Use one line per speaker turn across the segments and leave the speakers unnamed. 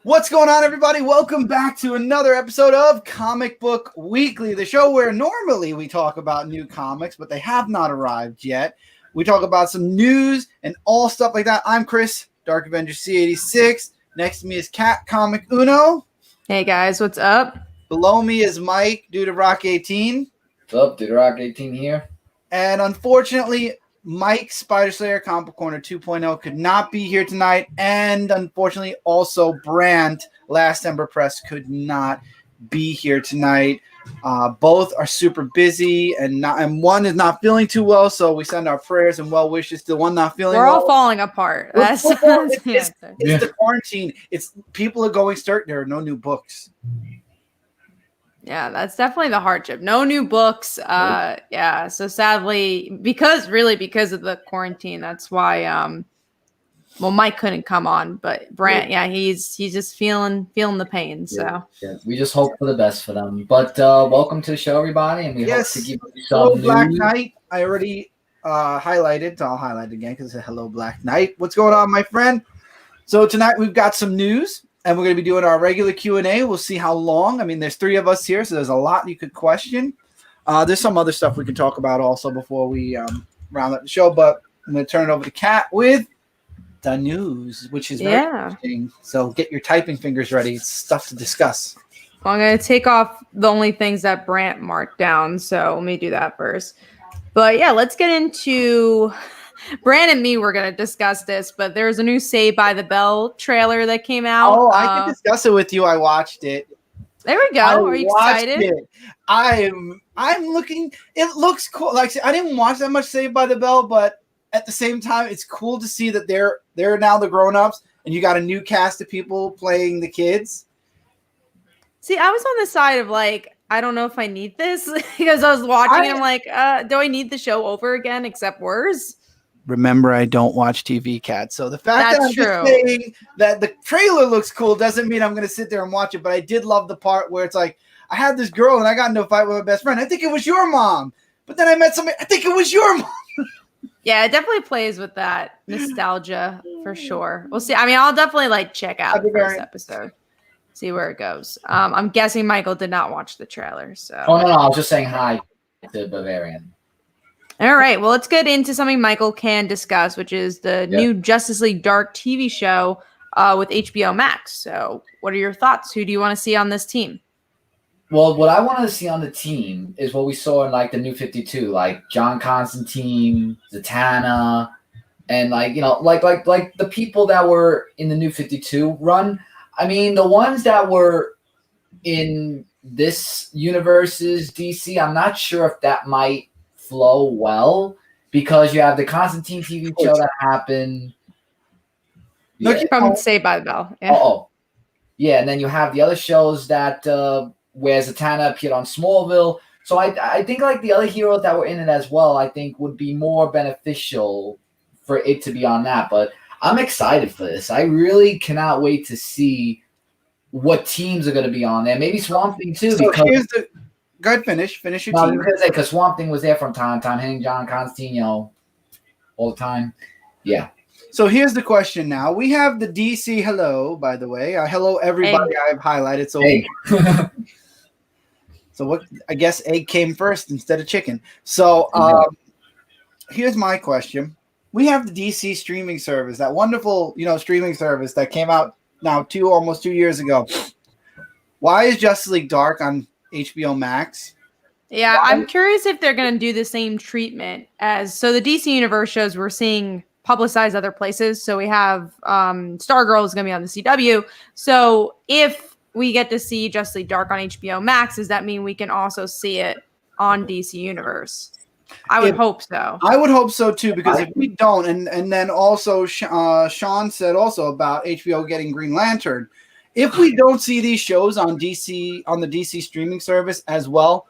What's going on, everybody? Welcome back to another episode of Comic Book Weekly, the show where normally we talk about new comics, but they have not arrived yet. We talk about some news and all stuff like that. I'm Chris, Dark Avenger C86. Next to me is Cat Comic Uno.
Hey guys, what's up?
Below me is Mike, Dude of Rock 18.
What's up, Dude of Rock 18 here.
And unfortunately, Mike, Spider Slayer, Comic Corner 2.0 could not be here tonight. And unfortunately, also Brandt, Last Ember Press, could not be here tonight. Both are super busy, and one is not feeling too well. So we send our prayers and well wishes to the one not feeling well.
We're all falling apart. That's
it's
the
the quarantine. It's people are going start. There are no new books.
Yeah, that's definitely the hardship. No new books. Yeah. So sadly, because of the quarantine, that's why Mike couldn't come on, but Brandt, he's just feeling the pain. So
we just hope for the best for them. But welcome to the show, everybody, and we hope to give you some
Hello, Black Knight. I already highlighted, so I'll highlight it again because it's a Hello, Black Knight. What's going on, my friend? So tonight we've got some news. And we're going to be doing our regular Q&A. We'll see how long. I mean, there's 3 of us here, so there's a lot you could question. There's some other stuff we can talk about also before we round up the show. But I'm going to turn it over to Kat with the news, which is very interesting. So get your typing fingers ready. It's stuff to discuss.
Well, I'm going to take off the only things that Brandt marked down. So let me do that first. But yeah, let's get into... Brandt and me were going to discuss this, but there's a new Saved by the Bell trailer that came out.
Oh, I can discuss it with you. I watched it.
There we go. Are you excited?
I'm looking. It looks cool. Like I didn't watch that much Saved by the Bell, but at the same time, it's cool to see that they're now the grown-ups, and you got a new cast of people playing the kids.
See, I was on the side of like, I don't know if I need this because I was watching and I'm like, do I need the show over again except worse?
Remember, I don't watch TV, Cat. So the fact that I'm just saying that the trailer looks cool doesn't mean I'm going to sit there and watch it. But I did love the part where it's like, I had this girl and I got into a fight with my best friend. I think it was your mom. But then I met somebody. I think it was your mom.
Yeah, it definitely plays with that nostalgia for sure. We'll see. I mean, I'll definitely like check out the first episode, see where it goes. I'm guessing Michael did not watch the trailer. So.
Oh, no, I was just saying hi to Bavarian.
All right, well, let's get into something Michael can discuss, which is the new Justice League Dark TV show with HBO Max. So what are your thoughts? Who do you want to see on this team?
Well, what I want to see on the team is what we saw in, like, the New 52, like John Constantine, Zatanna, and, like, you know, like the people that were in the New 52 run. I mean, the ones that were in this universe's DC, I'm not sure if that might flow well because you have the Constantine TV show that happened.
From Saved by the Bell.
Yeah. Yeah, and then you have the other shows that where Zatanna appeared on Smallville. So I think like the other heroes that were in it as well, I think would be more beneficial for it to be on that. But I'm excited for this. I really cannot wait to see what teams are going to be on there. Maybe Swamp Thing too.
So go ahead, finish your team.
Because Swamp Thing was there from time to time, hitting John Constantine, you know, all the time. Yeah.
So here's the question now. We have the DC hello, by the way. Hello, everybody I've highlighted. So, so what? I guess egg came first instead of chicken. So here's my question. We have the DC streaming service, that wonderful, streaming service that came out now almost 2 years ago. Why is Justice League Dark on HBO Max?
Yeah, I'm curious if they're going to do the same treatment so the DC Universe shows we're seeing publicized other places. So we have Stargirl is going to be on the CW. So if we get to see Justice League Dark on HBO Max, does that mean we can also see it on DC Universe? I would hope so.
I would hope so too, because if we don't, and then also Sean said also about HBO getting Green Lantern. If we don't see these shows on the DC streaming service as well,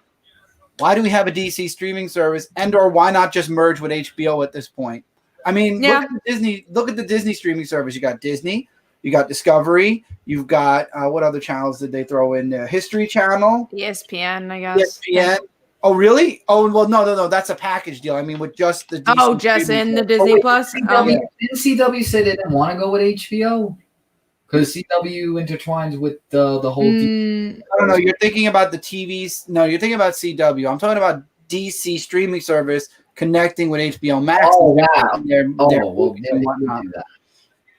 why do we have a DC streaming service, or why not just merge with HBO at this point? I mean, look at the Disney streaming service. You got Disney, you got Discovery, you've got what other channels did they throw in there? History Channel,
ESPN, I guess.
ESPN. Oh, really? Oh, well, no. That's a package deal. I mean, with just the Disney.
Oh, just in the Disney Plus.
Didn't CW say they didn't want to go with HBO? Because CW intertwines with the whole.
Mm,
I don't know. You're thinking about the TVs. No, you're thinking about CW. I'm talking about DC streaming service connecting with HBO Max.
Oh, wow.
Their
well,
movies
yeah,
and
they
whatnot.
would do that.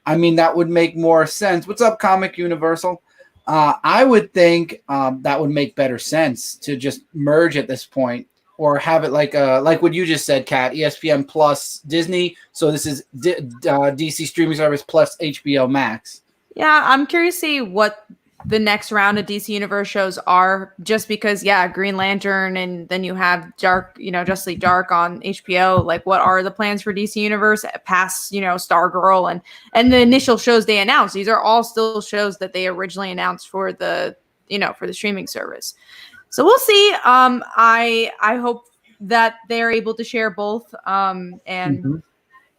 I mean, that would make more sense. What's up, Comic Universal? I would think that would make better sense to just merge at this point, or have it like what you just said, Kat, ESPN plus Disney. So this is DC streaming service plus HBO Max.
yeah, I'm curious to see what the next round of DC Universe shows are, just because, yeah, Green Lantern, and then you have Dark, Justice League Dark on HBO. Like, what are the plans for DC Universe past, Stargirl and the initial shows they announced? These are all still shows that they originally announced for the, for the streaming service. So we'll see. I hope that they're able to share both. And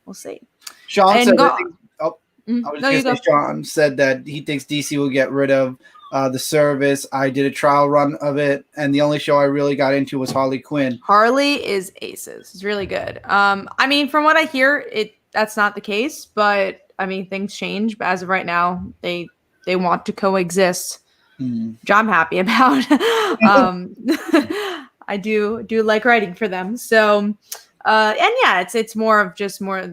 we'll see.
Sean
And
said,
go-
I think, I was
No, you
going to say, Sean said that he thinks DC will get rid of the service. I did a trial run of it, and the only show I really got into was Harley Quinn.
Harley is aces. It's really good. I mean, from what I hear, that's not the case, but I mean, things change. But as of right now, they want to coexist, which I'm happy about. I do like writing for them. So, and yeah, it's more of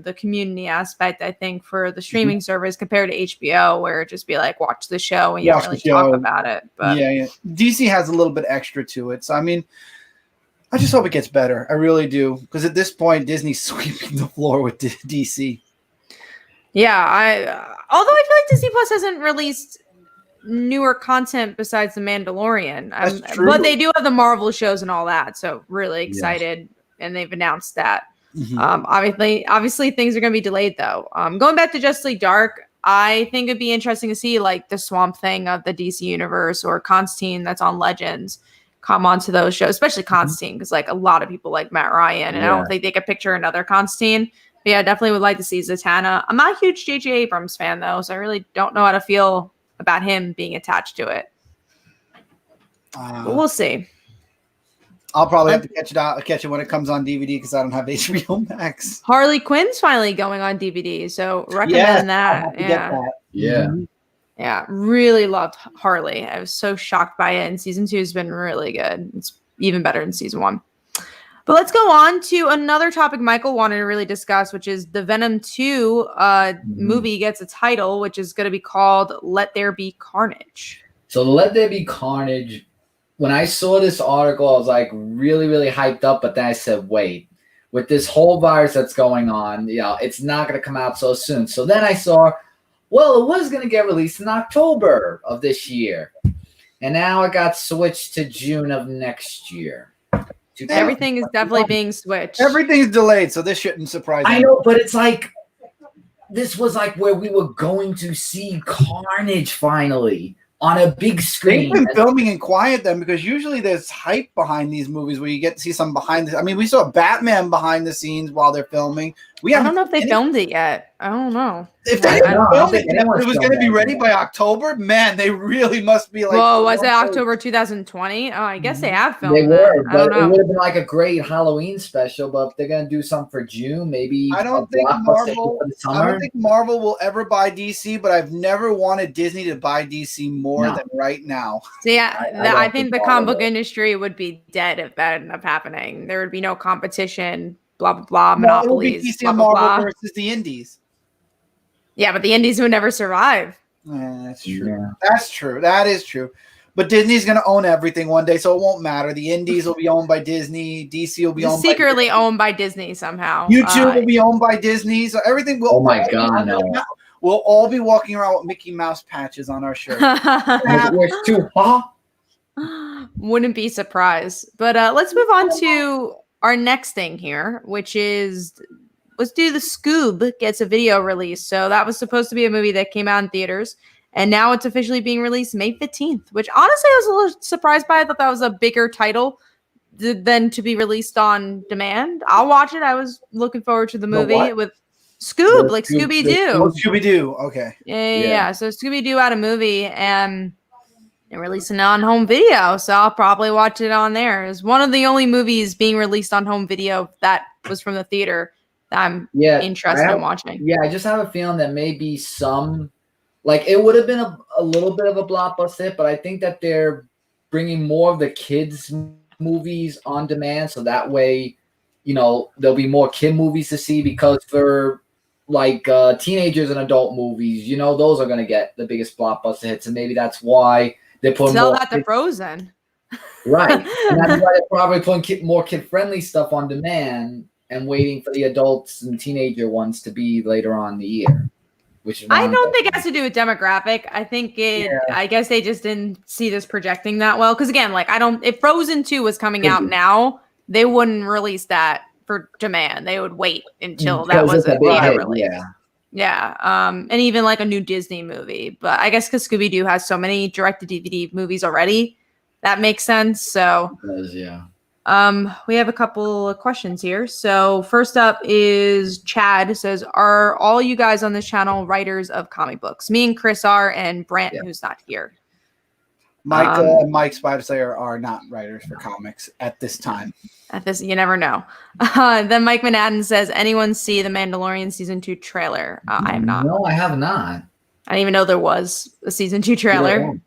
the community aspect, I think, for the streaming service compared to HBO, where it just be like, watch the show and you don't really talk about it. But
yeah, DC has a little bit extra to it. So, I mean, I just hope it gets better. I really do. Because at this point, Disney's sweeping the floor with DC.
Yeah, although I feel like Disney Plus hasn't released newer content besides The Mandalorian.
That's true.
But they do have the Marvel shows and all that. So really excited. And they've announced that. Obviously things are going to be delayed though. Going back to Justice League Dark, I think it'd be interesting to see like the Swamp Thing of the DC universe, or Constantine that's on Legends, come onto those shows, especially Constantine, because like a lot of people like Matt Ryan, and I don't think they could picture another Constantine. But yeah, definitely would like to see Zatanna. I'm not a huge J.J. Abrams fan though, so I really don't know how to feel about him being attached to it. But we'll see.
I'll probably have to catch it when it comes on DVD, because I don't have HBO Max.
Harley Quinn's finally going on DVD, so recommend that. Yeah, really loved Harley. I was so shocked by it, and season 2 has been really good. It's even better than season 1. But let's go on to another topic Michael wanted to really discuss, which is the Venom 2 movie gets a title, which is going to be called Let There Be Carnage.
So Let There Be Carnage, when I saw this article, I was like really, really hyped up. But then I said, wait, with this whole virus that's going on, it's not going to come out so soon. So then I saw, well, it was going to get released in October of this year. And now it got switched to June of next year.
Everything is definitely being switched.
Everything's delayed, so this shouldn't surprise me.
I know, but it's like, this was like where we were going to see Carnage finally on a big screen.
They've been filming in quiet then, because usually there's hype behind these movies where you get to see some behind the. I mean, we saw Batman behind the scenes while they're filming.
I don't know if they filmed it yet. I don't know.
If they filmed it, it was going to be ready by October. Man, they really must be like.
Whoa, was it October 2020? Oh, I guess they have filmed
it. They were,
I
but
don't know.
it would have been like a great Halloween special. But if they're going to do something for June, maybe.
I don't think Marvel will ever buy DC, but I've never wanted Disney to buy DC more than right now.
So yeah, I think the comic book industry would be dead if that ended up happening. There would be no competition. Blah blah blah. Monopolies.
DC and Marvel versus the indies.
Yeah, but the indies would never survive.
That's true. Yeah. That's true. That is true. But Disney's going to own everything one day, so it won't matter. The indies will be owned by Disney. DC will be
secretly owned by Disney somehow.
YouTube will be owned by Disney. So everything will.
Oh my God! No.
We'll all be walking around with Mickey Mouse patches on our shirt.
Wouldn't be surprised. But let's move on to our next thing here, which is, let's do the Scoob gets a video release. So that was supposed to be a movie that came out in theaters, and now it's officially being released May 15th, which honestly I was a little surprised by. I thought that was a bigger title than to be released on demand. I'll watch it. I was looking forward to the movie with Scoob, like Scooby-Doo.
Oh, Scooby-Doo. Okay.
Yeah. So Scooby-Doo had a movie, and they're releasing it on home video, so I'll probably watch it on there. It's one of the only movies being released on home video that was from the theater that I'm interested in watching.
Yeah, I just have a feeling that maybe some like it would have been a little bit of a blockbuster hit, but I think that they're bringing more of the kids movies on demand, so that way, there'll be more kid movies to see, because for like teenagers and adult movies, those are going to get the biggest blockbuster hits, and maybe that's why they're putting
Sell
more
that to Frozen.
right, and that's why they're probably putting more kid-friendly stuff on demand and waiting for the adults and teenager ones to be later on in the year. Which is
I don't think it has to do with demographic. I think I guess they just didn't see this projecting that well. Because again, like if Frozen 2 was coming out now, they wouldn't release that for demand. They would wait until that was a theater release. Yeah. And even like a new Disney movie. But I guess because Scooby-Doo has so many direct-to-DVD movies already, that makes sense. So
it does, yeah.
We have a couple of questions here. So first up is Chad says, are all you guys on this channel writers of comic books? Me and Chris are, and Brant, who's not here.
Michael and Mike Spider Slayer are not writers for comics at this time.
You never know. Then Mike Manhattan says, anyone see the Mandalorian season 2 trailer? I have not.
No, I have not.
I didn't even know there was a season 2 trailer.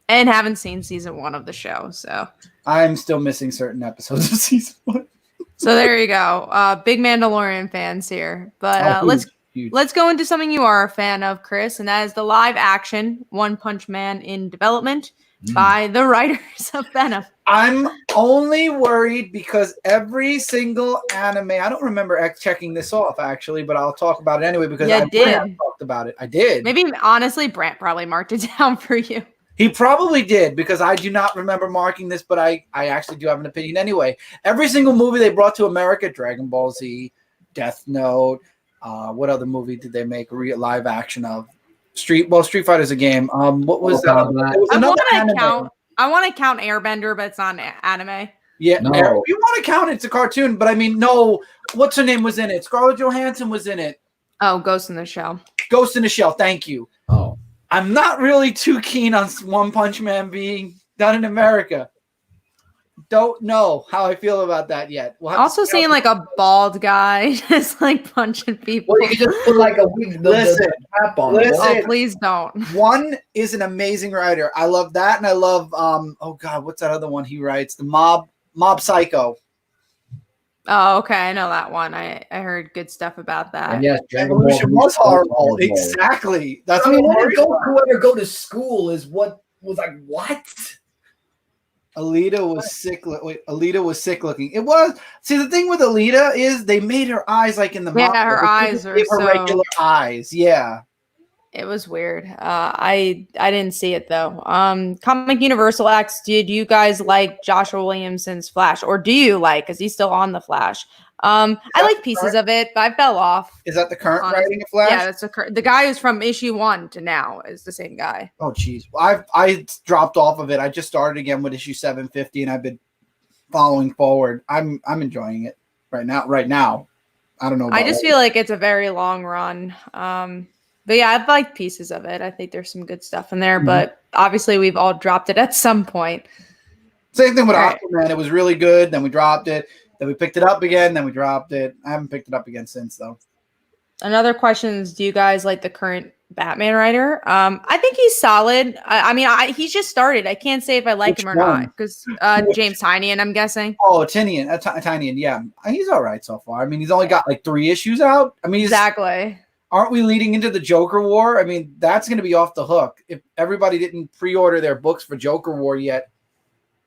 And haven't seen season 1 of the show, so
I'm still missing certain episodes of season 1.
So there you go. Big Mandalorian fans here. But let's go into something you are a fan of, Chris, and that is the live action One Punch Man in development by the writers of Venom.
I'm only worried because every single anime, I don't remember checking this off actually, but I'll talk about it anyway because I talked about it. I did.
Maybe honestly, Brant probably marked it down for you.
He probably did because I do not remember marking this, but I actually do have an opinion anyway. Every single movie they brought to America, Dragon Ball Z, Death Note, what other movie did they make a live action of? Street Fighter's a game. What was that?
I want to count Airbender, but it's not anime.
Yeah, no. You want to count it? It's a cartoon, but I mean, no. What's her name was in it? Scarlett Johansson was in it.
Oh, Ghost in the Shell.
Ghost in the Shell. Thank you.
Oh.
I'm not really too keen on One Punch Man being done in America. Don't know how I feel about that yet.
Also seeing like a bald guy just like punching people.
Well, you can just put like a wig.
Listen.
Oh, please don't.
One is an amazing writer. I love that, and I love oh god, what's that other one he writes? The Mob Psycho.
Oh, okay. I know that one. I heard good stuff about that.
And yes,
Evolution was horrible. Exactly. That's
whoever go to school is what was like, what?
Alita was sick. Wait, Alita was sick looking. It was. See, the thing with Alita is they made her eyes like in the
manga. Yeah, her eyes are
so regular eyes. Yeah.
It was weird. I didn't see it though. Comic Universal X, did you guys like Joshua Williamson's Flash, or do you like? Because he's still on the Flash. I like pieces of it, but I fell off.
Is that the current writing of Flash?
Yeah, that's the guy who's from issue 1 to now is the same guy.
Oh, geez, I dropped off of it. I just started again with issue 750, and I've been following forward. I'm enjoying it right now. I don't know.
I just feel like it's a very long run. But yeah, I've liked pieces of it. I think there's some good stuff in there, but obviously we've all dropped it at some point.
Same thing with Aquaman. It was really good. Then we dropped it. Then we picked it up again. Then we dropped it. I haven't picked it up again since, though.
Another question is, do you guys like the current Batman writer? I think he's solid. I mean, he's just started. I can't say if I like him or not because James Tynion, I'm guessing.
Oh, Tynion, yeah. He's all right so far. I mean, he's only got like 3 issues out. I mean,
exactly.
Aren't we leading into the Joker War? I mean, that's going to be off the hook. If everybody didn't pre-order their books for Joker War yet,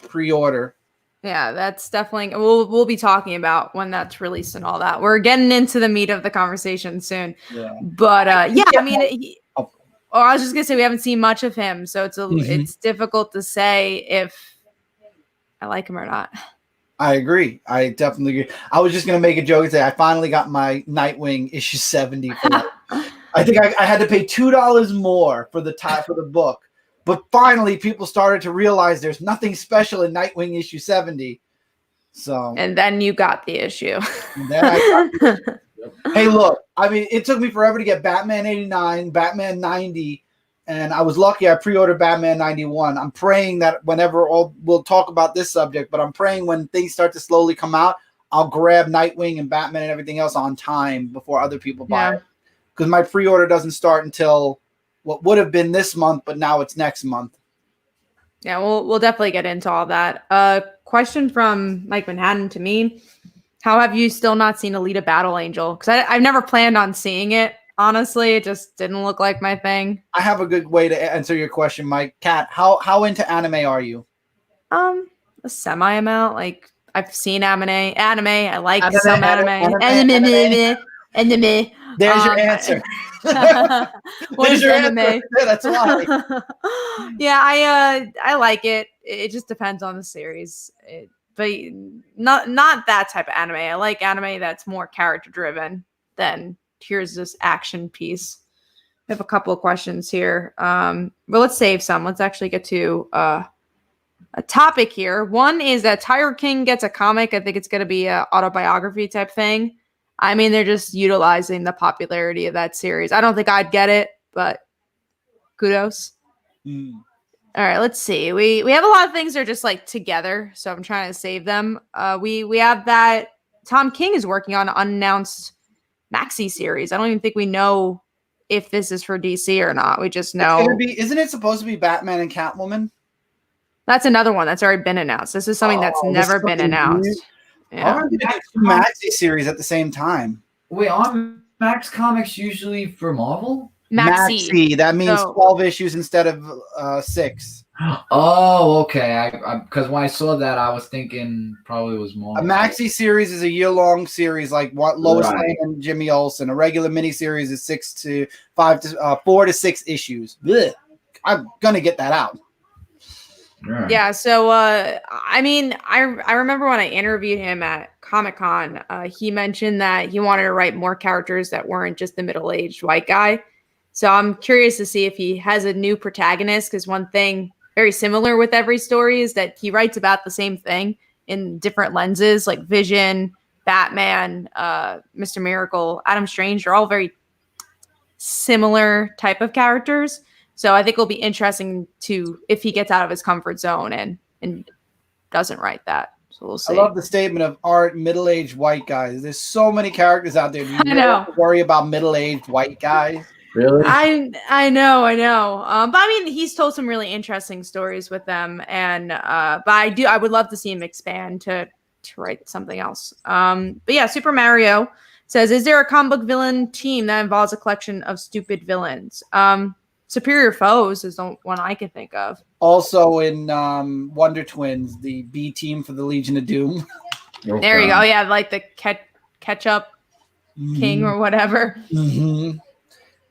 pre-order.
Yeah, that's definitely we'll be talking about when that's released and all that. We're getting into the meat of the conversation soon. Yeah. But yeah, I mean, I was just gonna say we haven't seen much of him, so it's difficult to say if I like him or not.
I agree. I definitely agree. I was just going to make a joke and say I finally got my Nightwing issue 70. I think I had to pay $2 more for the book. But finally, people started to realize there's nothing special in Nightwing issue 70. So,
and then you got the issue.
Hey, look, I mean, it took me forever to get Batman 89, Batman 90. And I was lucky I pre-ordered Batman 91. I'm praying that whenever we'll talk about this subject, but I'm praying when things start to slowly come out, I'll grab Nightwing and Batman and everything else on time before other people buy it. Because my pre-order doesn't start until what would have been this month, but now it's next month.
Yeah, we'll definitely get into all that. Question from Mike Manhattan to me: how have you still not seen Alita Battle Angel? Because I've never planned on seeing it. Honestly, it just didn't look like my thing.
I have a good way to answer your question, Mike. Kat, how into anime are you?
A semi amount. Like I've seen anime. I like
Anime,
some anime. Anime.
There's your answer.
What
There's
is
your
anime?
answer. That's why.
Yeah, I like it. It just depends on the series. But not that type of anime. I like anime that's more character driven than here's this action piece. I have a couple of questions here. But let's save some. Let's actually get to a topic here. One is that Tiger King gets a comic. I think it's going to be an autobiography type thing. I mean, they're just utilizing the popularity of that series. I don't think I'd get it, but kudos. All right, let's see. We have a lot of things that are just like together, so I'm trying to save them. We have that Tom King is working on an unannounced maxi series. I don't even think we know if this is for DC or not. We just know.
Isn't it supposed to be Batman and Catwoman?
That's another one that's already been announced. This is something that's never been announced.
Yeah. Are two maxi series at the same time?
Wait, aren't Max comics usually for Marvel?
Maxi.
That means 12 issues instead of 6.
Oh, okay. Because when I saw that, I was thinking probably it was Marvel.
A maxi series is a year-long series, like what Lois Lane and Jimmy Olsen. A regular miniseries is 4 to 6 issues. Blech. I'm gonna get that out.
Yeah, so I mean, I remember when I interviewed him at Comic-Con, he mentioned that he wanted to write more characters that weren't just the middle-aged white guy. So I'm curious to see if he has a new protagonist, because one thing very similar with every story is that he writes about the same thing in different lenses, like Vision, Batman, Mr. Miracle, Adam Strange are all very similar type of characters. So I think it'll be interesting to if he gets out of his comfort zone and doesn't write that. So we'll see.
I love the statement of art middle-aged white guys. There's so many characters out there. Do you
I know.
have to worry about middle-aged white guys?
Really?
I know. But I mean, he's told some really interesting stories with them, and but I would love to see him expand to write something else. But yeah, Super Mario says, is there a comic book villain team that involves a collection of stupid villains? Superior Foes is the one I can think of.
Also in Wonder Twins, the B team for the Legion of Doom.
There you go. Yeah, like the ketchup king or whatever.
Mm-hmm.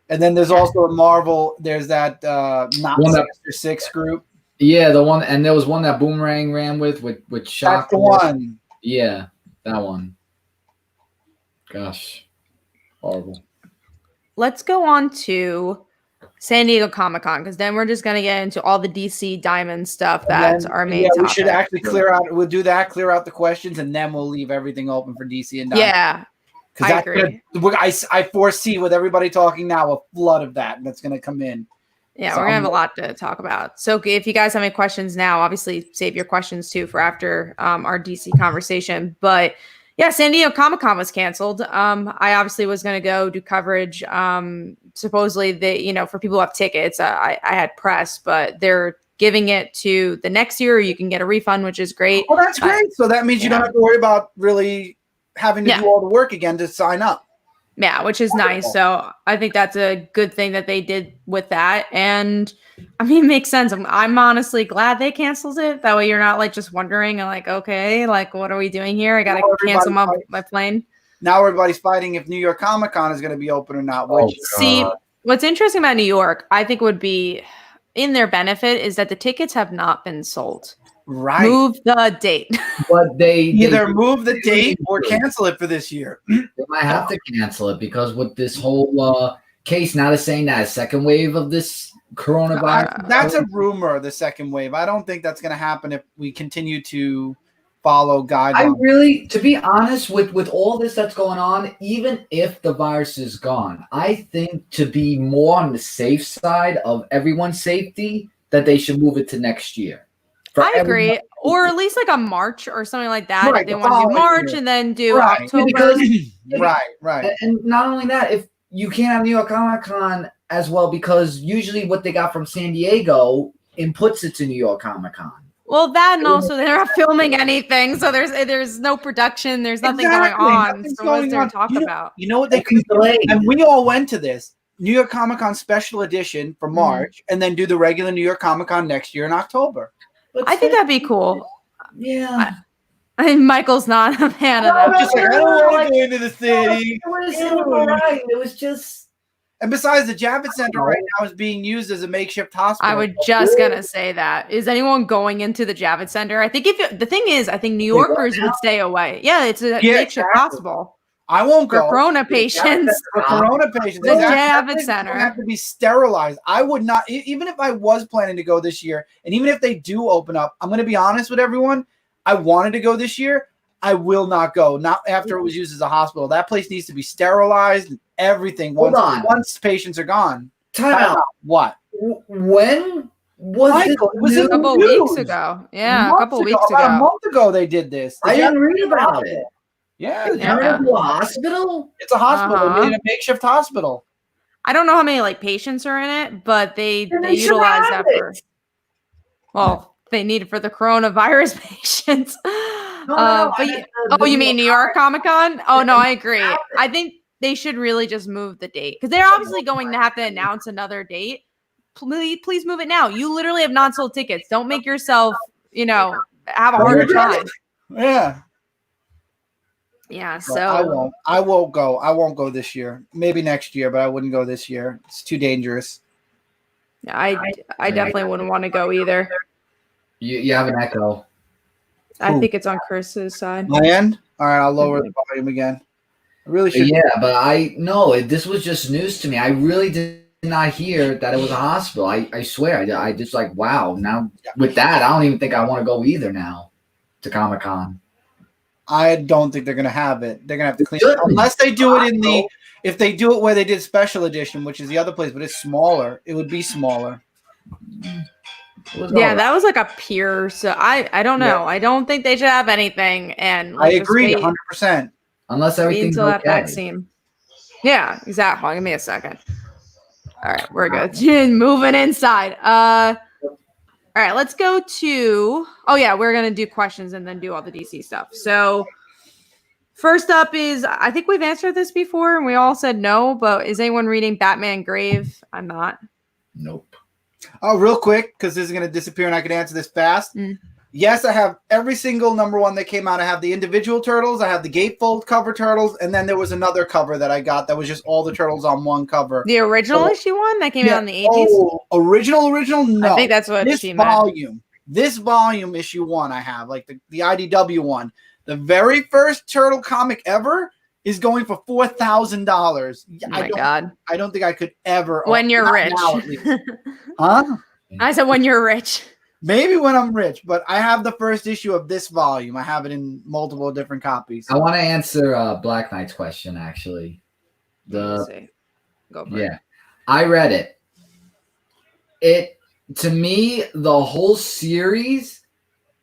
And then there's also a Marvel. There's that not Sinister Six group.
Yeah, the one, and there was one that Boomerang ran with Shock.
That's the one.
Yeah, that one. Gosh, horrible.
Let's go on to San Diego Comic-Con, because then we're just going to get into all the DC Diamond stuff that's our main topic.
We should actually clear out the questions, and then we'll leave everything open for DC and Diamond.
Yeah, I agree.
I foresee with everybody talking now a flood of that's going to come in.
Yeah, so we're going to have a lot to talk about. So if you guys have any questions now, obviously save your questions too for after our DC conversation. But yeah, San Diego Comic-Con was canceled. I obviously was going to go do coverage. Supposedly, for people who have tickets, I had press, but they're giving it to the next year. You can get a refund, which is great.
Oh, that's great. So that means you don't have to worry about really having to do all the work again to sign up.
Yeah, which is nice. So I think that's a good thing that they did with that. And I mean, it makes sense. I'm honestly glad they canceled it. That way you're not like just wondering and like, okay, like what are we doing here? I got to cancel my plane.
Now everybody's fighting if New York Comic-Con is going to be open or not.
See, what's interesting about New York, I think would be in their benefit is that the tickets have not been sold.
Right.
Move the date.
But they
either move the date or cancel it for this year.
They might have to cancel it because with this whole case, now they're saying that a second wave of this coronavirus.
That's a rumor, the second wave. I don't think that's going to happen if we continue to follow guidelines.
To be honest, with all this that's going on, even if the virus is gone, I think to be more on the safe side of everyone's safety, that they should move it to next year.
I agree. Or at least like a March or something like that. Right, they want to do March and then do October.
Right.
And not only that, if you can't have New York Comic-Con as well because usually what they got from San Diego inputs it to New York Comic Con.
Well, that and also they're not filming anything, so there's no production, there's nothing going on.
Nothing's
So what's
going
there to
on.
talk about?
You know what they could do? And we all went to this New York Comic Con special edition for March, and then do the regular New York Comic Con next year in October.
I think that'd be cool.
Yeah.
Michael's not a fan of that.
Just like, I don't want to go into the city.
It was all right. It was just.
And besides, the Javits Center right now is being used as a makeshift hospital.
I was just gonna say that. Is anyone going into the Javits Center? I think the thing is, I think New Yorkers would stay away. Yeah, it's a makeshift hospital.
I won't go.
For corona patients.
For corona patients.
The Javits Center
have to be sterilized. I would not, even if I was planning to go this year, and even if they do open up, I'm going to be honest with everyone. I wanted to go this year. I will not go. Not after it was used as a hospital. That place needs to be sterilized and everything once patients are gone.
Time out.
What?
When was
Michael,
it?
It was
a couple weeks ago. Yeah, a couple weeks ago.
About a month ago they did this.
I didn't read about it.
Yeah.
Turn into a hospital?
It's a hospital. They made a makeshift hospital.
I don't know how many patients are in it, but they utilize that for. Well, they need it for the coronavirus patients. You mean New York Comic Con? Oh no, I agree. I think they should really just move the date because they're obviously going to have to announce another date. Please move it now. You literally have non-sold tickets. Don't make yourself, have a harder time.
Yeah.
Yeah. So
I won't go. I won't go this year. Maybe next year, but I wouldn't go this year. It's too dangerous.
I definitely wouldn't want to go either.
You have an echo.
I think it's on Chris's side.
My end? All right, I'll lower the volume again. I really should.
Yeah, but this was just news to me. I really did not hear that it was a hospital. I swear. I just wow. Now with that, I don't even think I want to go either now to Comic Con.
I don't think they're gonna have it. They're gonna have to clean it unless they do it if they do it where they did special edition, which is the other place, but it's smaller. It would be smaller.
Yeah, that was like a pier. So I don't know. Yeah. I don't think they should have anything. And
I agree 100%.
Unless everything's
until
okay.
that vaccine. Yeah, exactly. Give me a second. All right, we're good. Moving inside. All right, let's go to. Oh yeah, we're gonna do questions and then do all the DC stuff. So first up is I think we've answered this before and we all said no, but is anyone reading Batman Grave? I'm not.
Nope.
Oh, real quick, because this is going to disappear and I can answer this fast. Yes, I have every single #1 that came out. I have the individual turtles. I have the gatefold cover turtles. And then there was another cover that I got that was just all the turtles on one cover.
The original issue one that came out in the 80s?
Oh, original? No.
I think that's what
this
she
volume.
meant.
This volume, issue 1, I have, like the IDW one. The very first turtle comic ever is going for $4,000.
Oh my God.
I don't think I could ever.
When you're rich.
Now, at least. Huh?
I said when you're rich.
Maybe when I'm rich, but I have the first issue of this volume. I have it in multiple different copies.
I want to answer Black Knight's question, actually.
Go for it.
I read it. To me, the whole series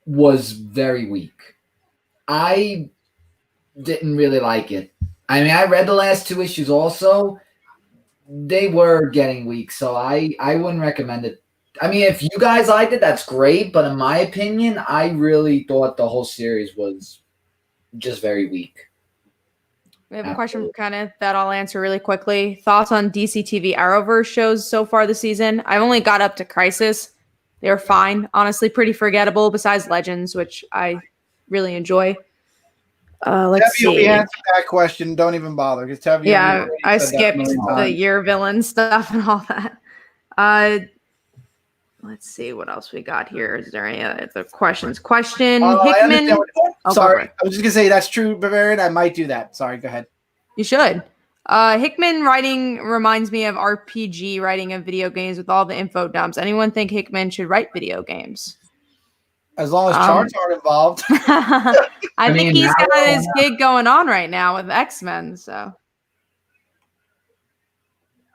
was very weak. I didn't really like it. I mean, I read the last 2 issues also. They were getting weak, so I wouldn't recommend it. I mean, if you guys liked it, that's great. But in my opinion, I really thought the whole series was just very weak.
We have a question kind of that I'll answer really quickly. Thoughts on DC TV Arrowverse shows so far this season? I've only got up to Crisis. They're fine. Honestly, pretty forgettable besides Legends, which I really enjoy. Let's see.
We answered that question. Don't even bother.
I skipped the year villain stuff and all that. Let's see what else we got here. Is there any other questions? Question Hickman.
Sorry, I was just gonna say that's true, Bavarian. I might do that. Sorry, go ahead.
You should. Hickman writing reminds me of RPG writing of video games with all the info dumps. Anyone think Hickman should write video games?
As long as charts aren't involved.
I think he's got his gig going on right now with X-Men. So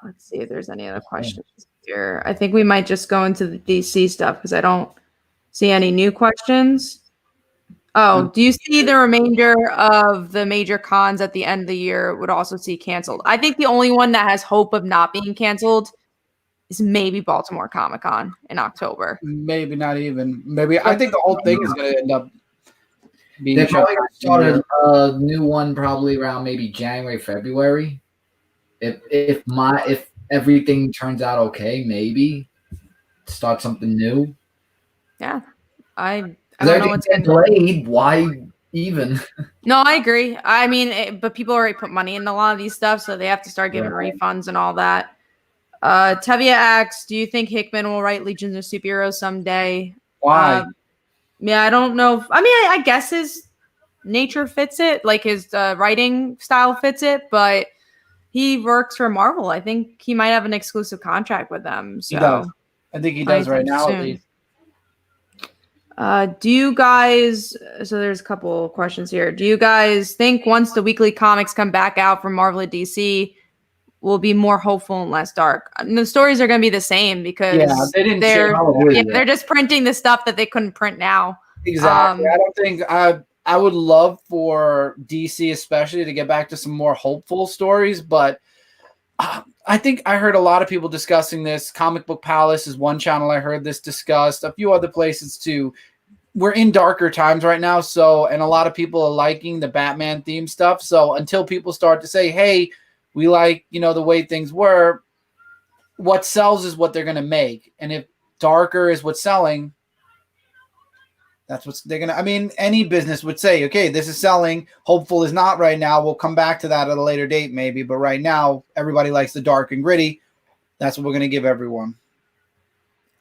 let's see if there's any other questions here. I think we might just go into the DC stuff because I don't see any new questions. Oh, do you see the remainder of the major cons at the end of the year would also see canceled? I think the only one that has hope of not being canceled is maybe Baltimore Comic Con in October.
Maybe not even. Maybe I think the whole thing is going to end up being.
They're probably going to start a new one probably around maybe January, February. If everything turns out okay, maybe start something new.
Yeah, I don't know what's
getting delayed. Why even?
No, I agree. I mean, but people already put money in a lot of these stuff, so they have to start giving refunds and all that. Tevia asks, do you think Hickman will write Legions of Superheroes someday?
Why?
Yeah, I don't know. I mean, I guess his nature fits it, like his writing style fits it, but he works for Marvel. I think he might have an exclusive contract with them. So
he does. I think he does right now, at least.
Do you guys, so there's a couple questions here. Do you guys think once the weekly comics come back out from Marvel and DC, will be more hopeful and less dark? And the stories are going to be the same because they're just printing the stuff that they couldn't print now.
Exactly. I don't think I would love for DC especially to get back to some more hopeful stories, but I think I heard a lot of people discussing this. Comic Book Palace is one channel I heard this discussed. A few other places too. We're in darker times right now, and a lot of people are liking the Batman theme stuff. So until people start to say, "Hey, we like the way things were," what sells is what they're going to make, and if darker is what's selling, that's what they're going to. I mean, any business would say, "Okay, this is selling. Hopeful is not right now. We'll come back to that at a later date, maybe." But right now, everybody likes the dark and gritty. That's what we're going to give everyone.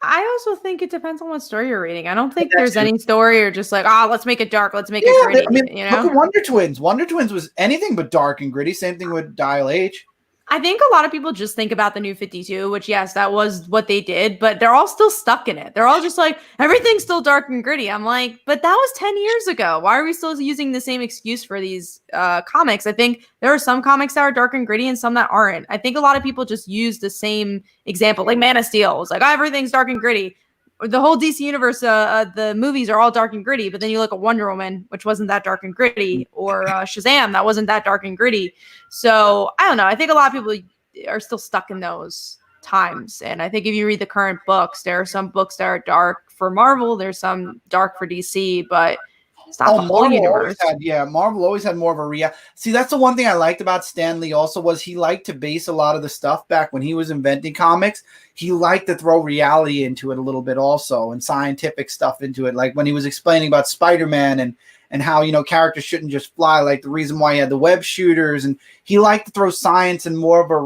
I also think it depends on what story you're reading. I don't think there's any story or just like, let's make it dark, let's make it gritty.
I mean, look at Wonder Twins. Wonder Twins was anything but dark and gritty. Same thing with Dial H.
I think a lot of people just think about the New 52, which, yes, that was what they did, but they're all still stuck in it. They're all just like, everything's still dark and gritty. I'm like, but that was 10 years ago. Why are we still using the same excuse for these comics? I think there are some comics that are dark and gritty and some that aren't. I think a lot of people just use the same example, like Man of Steel. It's like, everything's dark and gritty. The whole DC universe, the movies are all dark and gritty, but then you look at Wonder Woman, which wasn't that dark and gritty, or Shazam, that wasn't that dark and gritty. So I don't know. I think a lot of people are still stuck in those times. And I think if you read the current books, there are some books that are dark for Marvel. There's some dark for DC, but it's not the whole universe.
Marvel always had more of a reality. See, that's the one thing I liked about Stan Lee also was he liked to base a lot of the stuff back when he was inventing comics. He liked to throw reality into it a little bit also and scientific stuff into it. Like when he was explaining about Spider-Man and how, characters shouldn't just fly, like the reason why he had the web shooters. And he liked to throw science and more of a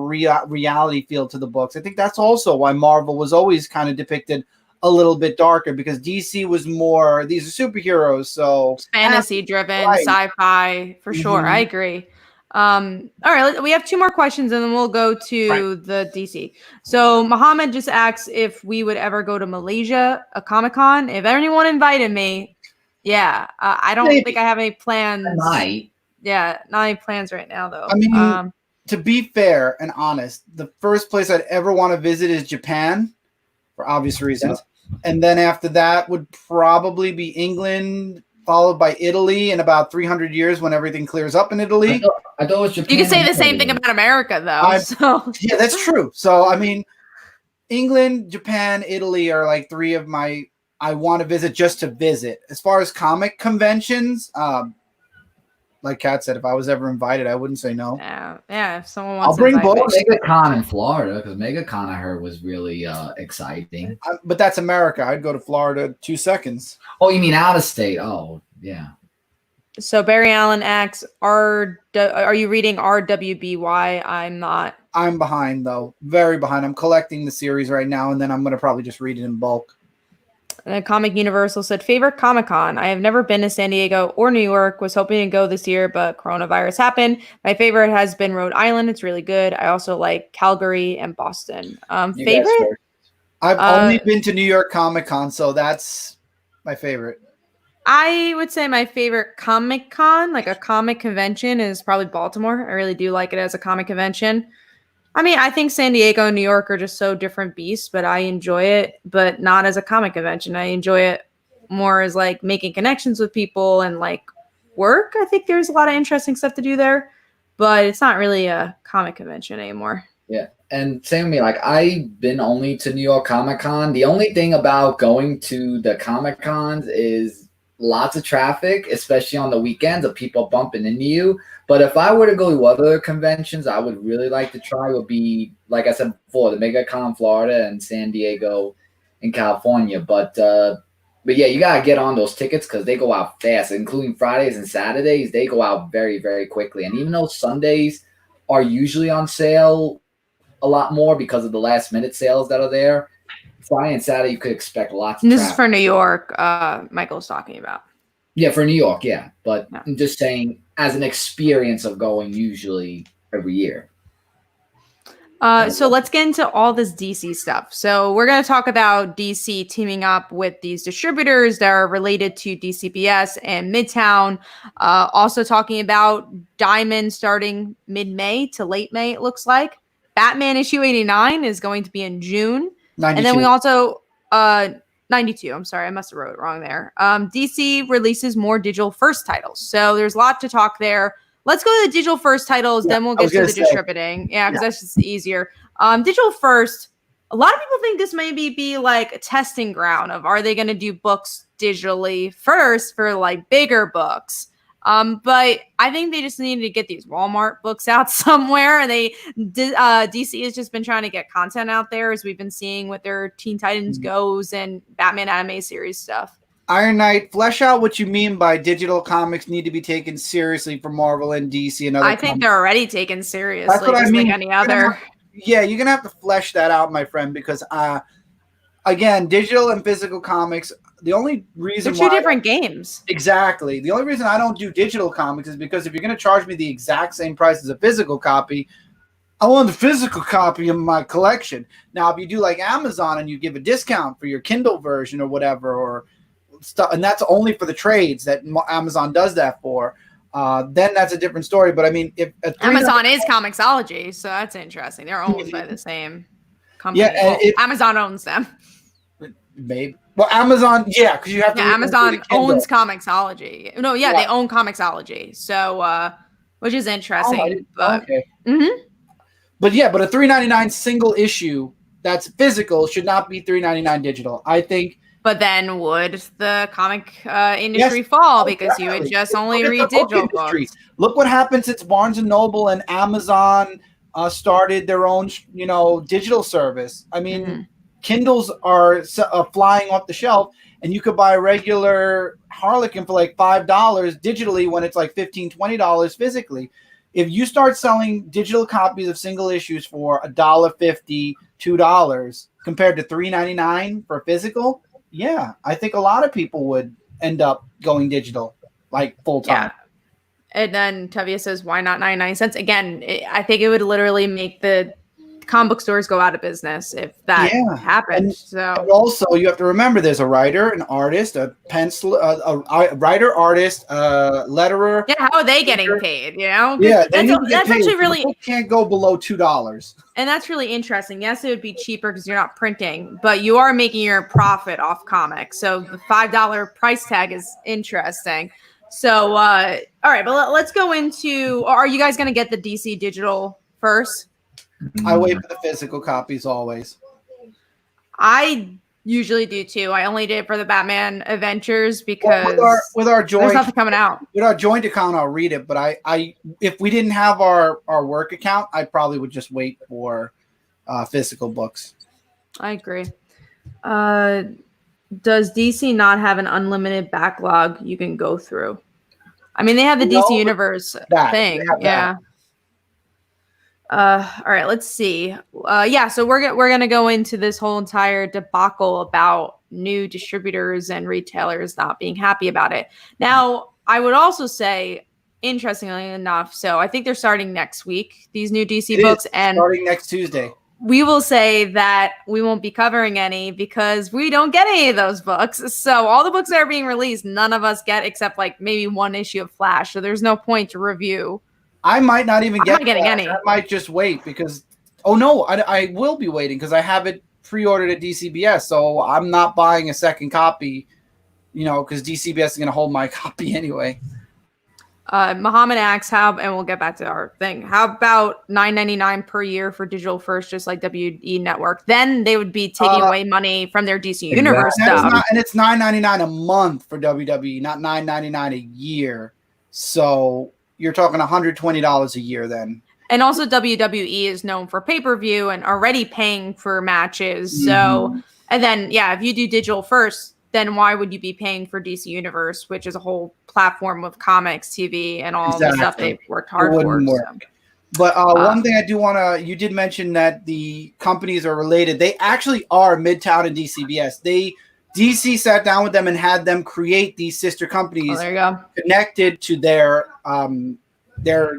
reality feel to the books. I think that's also why Marvel was always kind of depicted a little bit darker, because DC was more, these are superheroes, so
fantasy driven, sci-fi for sure. I agree. All right, we have two more questions and then we'll go to the DC. So Muhammad just asks if we would ever go to Malaysia, a Comic-Con. If anyone invited me, I don't think I have any plans. Not any plans right now though.
I mean, to be fair and honest, the first place I'd ever want to visit is Japan, for obvious reasons. And then after that would probably be England, followed by Italy in about 300 years when everything clears up in Italy.
I thought it was Japan.
You can say the same thing about America, though.
Yeah, that's true. So, I mean, England, Japan, Italy are like three of my I want to visit just to visit. As far as comic conventions, like Kat said, if I was ever invited, I wouldn't say no.
Yeah. If someone wants,
I'll bring both. MegaCon in Florida, because MegaCon I heard was really exciting.
But that's America. I'd go to Florida 2 seconds.
Oh, you mean out of state? Oh, yeah.
So Barry Allen asks, are you reading RWBY? I'm not.
I'm behind though, very behind. I'm collecting the series right now, and then I'm gonna probably just read it in bulk.
And Comic Universal said, favorite Comic-Con. I have never been to San Diego or New York. Was hoping to go this year, but coronavirus happened. My favorite has been Rhode Island. It's really good. I also like Calgary and Boston. Favorite?
I've only been to New York Comic-Con, so that's my favorite.
I would say my favorite Comic-Con, like a comic convention, is probably Baltimore. I really do like it as a comic convention. I mean, I think San Diego and New York are just so different beasts, but I enjoy it, but not as a comic convention. I enjoy it more as like making connections with people and like work. I think there's a lot of interesting stuff to do there, but it's not really a comic convention anymore.
Yeah. And same with me, like I've been only to New York Comic Con. The only thing about going to the Comic Cons is lots of traffic, especially on the weekends of people bumping into you. But if I were to go to other conventions, I would really like to try would be, like I said before, the MegaCon Florida and San Diego in California. But yeah, you gotta get on those tickets because they go out fast, including Fridays and Saturdays. They go out very, very quickly. And even though Sundays are usually on sale a lot more because of the last minute sales that are there, Friday and Saturday you could expect lots of
This
traffic.
is for New York, Michael's talking about.
Yeah, for New York, yeah. But
No.
I'm just saying as an experience of going usually every year.
So let's get into all this DC stuff. So we're going to talk about DC teaming up with these distributors that are related to DCBS and Midtown. Also talking about Diamond starting mid-May to late May, it looks like. Batman issue 89 is going to be in June.
92.
And then we also 92. I'm sorry, I must have wrote it wrong there. DC releases more digital first titles. So there's a lot to talk there. Let's go to the digital first titles, then we'll get to the distributing. Yeah, because that's just easier. Digital first, a lot of people think this may be like a testing ground of are they going to do books digitally first for like bigger books? But I think they just needed to get these Walmart books out somewhere. And DC has just been trying to get content out there, as we've been seeing with their Teen Titans Goes and Batman anime series stuff.
Iron Knight, flesh out what you mean by digital comics need to be taken seriously for Marvel and DC and other.
I think they're already taken seriously.
That's what I mean.
Like any other.
Yeah, you're gonna have to flesh that out, my friend, because again, digital and physical comics. The only reason
they're two different games.
Exactly. The only reason I don't do digital comics is because if you're gonna charge me the exact same price as a physical copy, I want the physical copy of my collection. Now, if you do like Amazon and you give a discount for your Kindle version or whatever, or stuff, and that's only for the trades that Amazon does that for, then that's a different story. But I mean, if
Amazon is Comixology, so that's interesting. They're owned by the same company.
Yeah,
well, Amazon owns them.
Maybe. Well, Amazon, yeah, because you have to.
Yeah, Amazon owns Comixology. No, yeah, they own Comixology. So, which is interesting.
Okay.
Mm-hmm.
But yeah, but a $3.99 single issue that's physical should not be $3.99 digital. I think.
But then would the comic industry fall because you would just only read digital books?
Look what happened since Barnes & Noble and Amazon started their own, digital service. I mean, Kindles are flying off the shelf, and you could buy a regular Harlequin for like $5 digitally when it's like $15, $20 physically. If you start selling digital copies of single issues for $1.50, $2 compared to $3.99 for physical, yeah, I think a lot of people would end up going digital, like full time.
Yeah. And then Tevia says, why not 99 cents? Again, I think it would literally make the comic book stores go out of business if that happened.
And also, you have to remember there's a writer, an artist, a pencil, a writer, artist, letterer.
Yeah, how are they getting paid? Yeah,
that's
actually really.
The book can't go below $2.
And that's really interesting. Yes, it would be cheaper because you're not printing, but you are making your profit off comics. So the $5 price tag is interesting. So, all right, but let's go into. Are you guys going to get the DC digital first?
I wait for the physical copies always.
I usually do too. I only did it for the Batman Adventures because
with our joint,
there's nothing coming out.
With our joint account, I'll read it. But I if we didn't have our work account, I probably would just wait for physical books.
I agree. Does DC not have an unlimited backlog you can go through? I mean, they have the DC Universe thing. Yeah. All right, let's see. So we're gonna go into this whole entire debacle about new distributors and retailers not being happy about it. Now, I would also say, interestingly enough, so I think they're starting next week, these new DC books, and
starting next Tuesday.
We will say that we won't be covering any because we don't get any of those books. So all the books that are being released, none of us get except like maybe one issue of Flash. So there's no point to review.
I might not even get
getting any.
I might just wait because, I will be waiting because I have it pre-ordered at DCBS. So I'm not buying a second copy, because DCBS is going to hold my copy anyway.
Muhammad asks and we'll get back to our thing. How about $9.99 per year for digital first, just like WE Network? Then they would be taking away money from their DC Universe stuff.
And it's $9.99 a month for WWE, not $9.99 a year. So you're talking $120 a year then.
And also WWE is known for pay-per-view and already paying for matches.
Mm-hmm.
So, and then, if you do digital first, then why would you be paying for DC Universe, which is a whole platform of comics, TV, and all the stuff they've worked hard for. So.
But one thing I do want to, you did mention that the companies are related. They actually are Midtown and DCBS. DC sat down with them and had them create these sister companies connected to their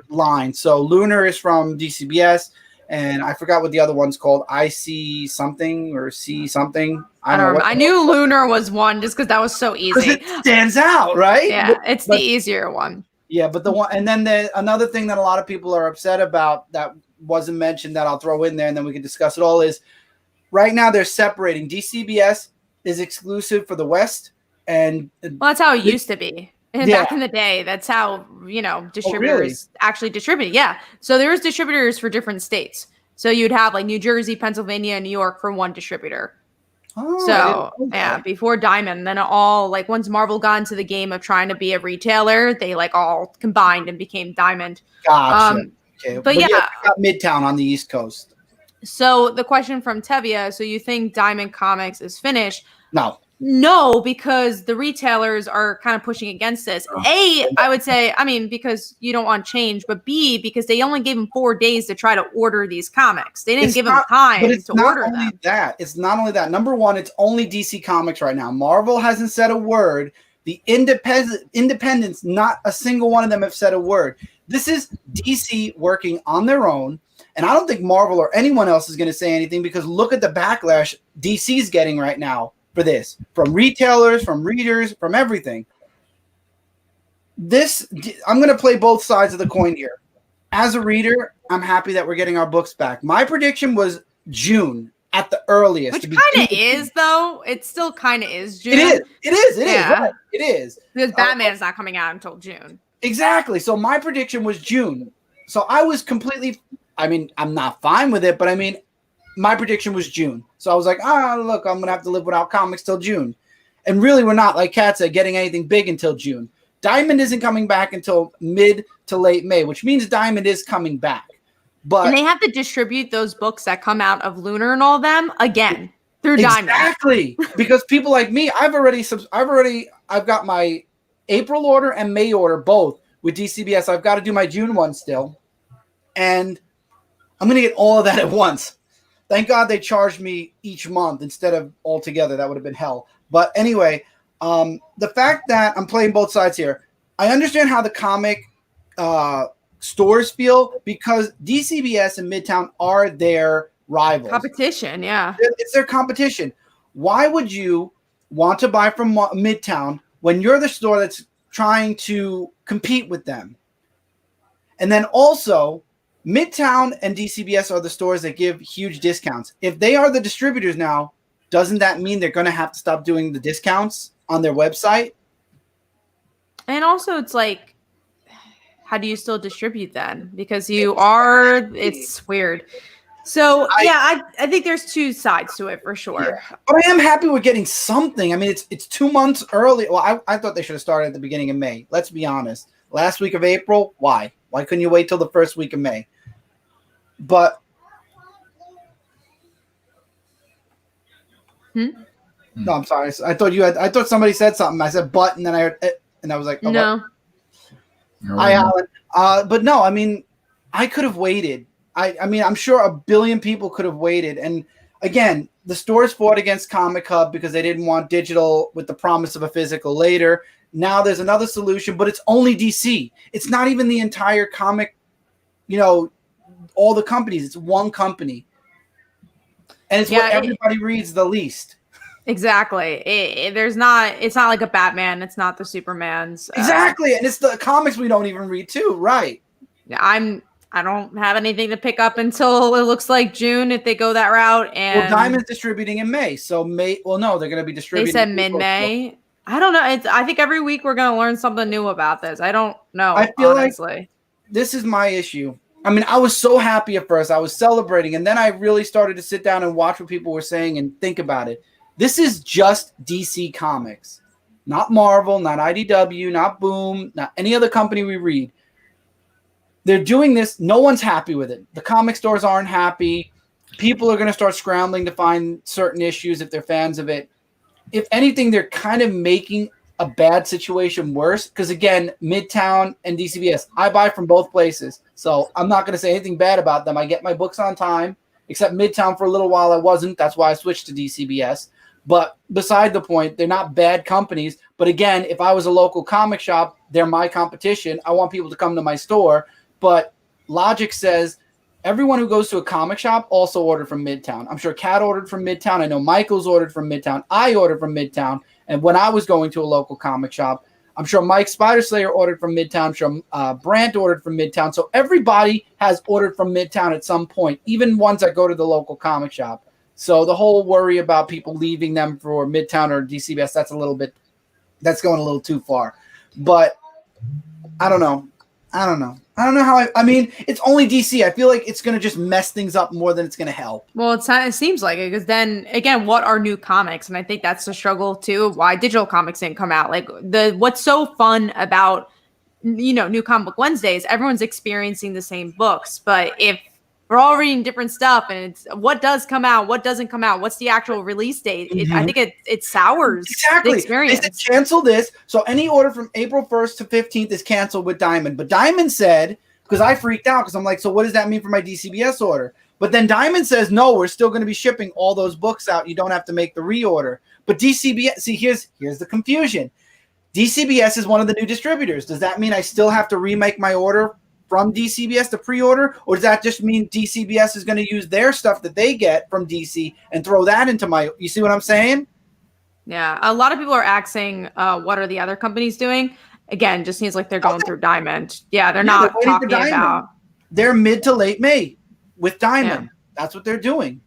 line. So Lunar is from DCBS, and I forgot what the other one's called. IC something or C something.
I don't know. I knew Lunar was one just because that was so easy.
It stands out, right?
Yeah, it's the easier one.
Yeah, but the one, and then another thing that a lot of people are upset about that wasn't mentioned that I'll throw in there, and then we can discuss it all, is right now they're separating. DCBS is exclusive for the West, and
that's how it used to be. Back in the day, that's how distributors actually distributed. Yeah, so there's distributors for different states. So you'd have like New Jersey, Pennsylvania, and New York for one distributor. Before Diamond, then once Marvel got into the game of trying to be a retailer, they all combined and became Diamond.
Gotcha. Okay.
But
we got Midtown on the East Coast.
So the question from Tevia, so you think Diamond Comics is finished?
No,
because the retailers are kind of pushing against this. I would say, because you don't want change, but B, because they only gave them 4 days to try to order these comics. They didn't give them time to order them.
It's not only that. Number one, it's only DC Comics right now. Marvel hasn't said a word. The independents, not a single one of them have said a word. This is DC working on their own. And I don't think Marvel or anyone else is going to say anything, because look at the backlash DC's getting right now for this, from retailers, from readers, from everything. I'm going to play both sides of the coin here. As a reader, I'm happy that we're getting our books back. My prediction was June at the earliest.
Which kind of is, though. It still kind of is June.
It is. Right. It is.
Because Batman is not coming out until June.
Exactly. So my prediction was June. So I was completely, I'm not fine with it, but my prediction was June. So I was like, look, I'm going to have to live without comics till June. And really, we're not, like Kat said, getting anything big until June. Diamond isn't coming back until mid to late May, which means Diamond is coming back.
And they have to distribute those books that come out of Lunar and all them again through Diamond.
Exactly. Because people like me, I've got my April order and May order both with DCBS. I've got to do my June one still. And I'm going to get all of that at once. Thank God they charged me each month instead of all together. That would have been hell. But anyway, the fact that I'm playing both sides here, I understand how the comic stores feel, because DCBS and Midtown are their rivals.
Competition, yeah.
It's their competition. Why would you want to buy from Midtown when you're the store that's trying to compete with them? And then also, Midtown and DCBS are the stores that give huge discounts. If they are the distributors now, doesn't that mean they're going to have to stop doing the discounts on their website?
And also, it's like, how do you still distribute then? Because it's weird. So, I think there's two sides to it for sure.
Yeah. But I am happy we're getting something. It's 2 months early. Well, I thought they should have started at the beginning of May. Let's be honest. Last week of April, why? Why couldn't you wait till the first week of May? But no, I'm sorry. I thought somebody said something. I said but, and then I heard it, and I was like, oh,
no.
Hi, Alan. But no, I could have waited. I'm sure a billion people could have waited. And again, the stores fought against Comic Hub because they didn't want digital with the promise of a physical later. Now there's another solution, but it's only DC. It's not even the entire comic, all the companies. It's one company. And it's what everybody reads the least.
Exactly. It's not like a Batman. It's not the Supermans.
Exactly. And it's the comics we don't even read too. Right.
I don't have anything to pick up until it looks like June if they go that route. And
Diamond's distributing in May. So May, well, no, they're going to be distributing.
They said mid-May. I don't know. I think every week we're going to learn something new about this. I don't know,
I feel
honestly.
like this is my issue. I mean, I was so happy at first. I was celebrating, and then I really started to sit down and watch what people were saying and think about it. This is just DC Comics, not Marvel, not IDW, not Boom, not any other company we read. They're doing this. No one's happy with it. The comic stores aren't happy. People are going to start scrambling to find certain issues if they're fans of it. If anything, they're kind of making a bad situation worse because, again, Midtown and DCBS, I buy from both places. So I'm not going to say anything bad about them. I get my books on time, except Midtown for a little while I wasn't. That's why I switched to DCBS. But beside the point, they're not bad companies. But again, if I was a local comic shop, they're my competition. I want people to come to my store. But logic says everyone who goes to a comic shop also ordered from Midtown. I'm sure Kat ordered from Midtown. I know Michael's ordered from Midtown. I ordered from Midtown. And when I was going to a local comic shop, I'm sure Mike Spider-Slayer ordered from Midtown. I'm sure Brandt ordered from Midtown. So everybody has ordered from Midtown at some point, even ones that go to the local comic shop. So the whole worry about people leaving them for Midtown or DCBS, that's going a little too far. But I don't know. I don't know how I mean, it's only DC. I feel like it's going to just mess things up more than it's going to help.
Well, it seems like it because then again, what are new comics? And I think that's the struggle too. Why digital comics didn't come out? Like what's so fun about New Comic Book Wednesdays? Everyone's experiencing the same books, but if we're all reading different stuff, and it's what does come out, what doesn't come out, what's the actual release date? I think it sours the experience.
They said cancel this, so any order from April 1st to 15th is canceled with Diamond. But Diamond said, because I freaked out, because I'm like, so what does that mean for my DCBS order? But then Diamond says, no, we're still going to be shipping all those books out. You don't have to make the reorder. But DCBS, see, here's the confusion. DCBS is one of the new distributors. Does that mean I still have to remake my order from DCBS to pre-order, or does that just mean DCBS is going to use their stuff that they get from DC and throw that into my? You see what I'm saying?
Yeah, a lot of people are asking, what are the other companies doing? Again, just seems like they're going through Diamond. Yeah, they're not talking about.
They're mid to late May with Diamond. Yeah. That's what they're doing.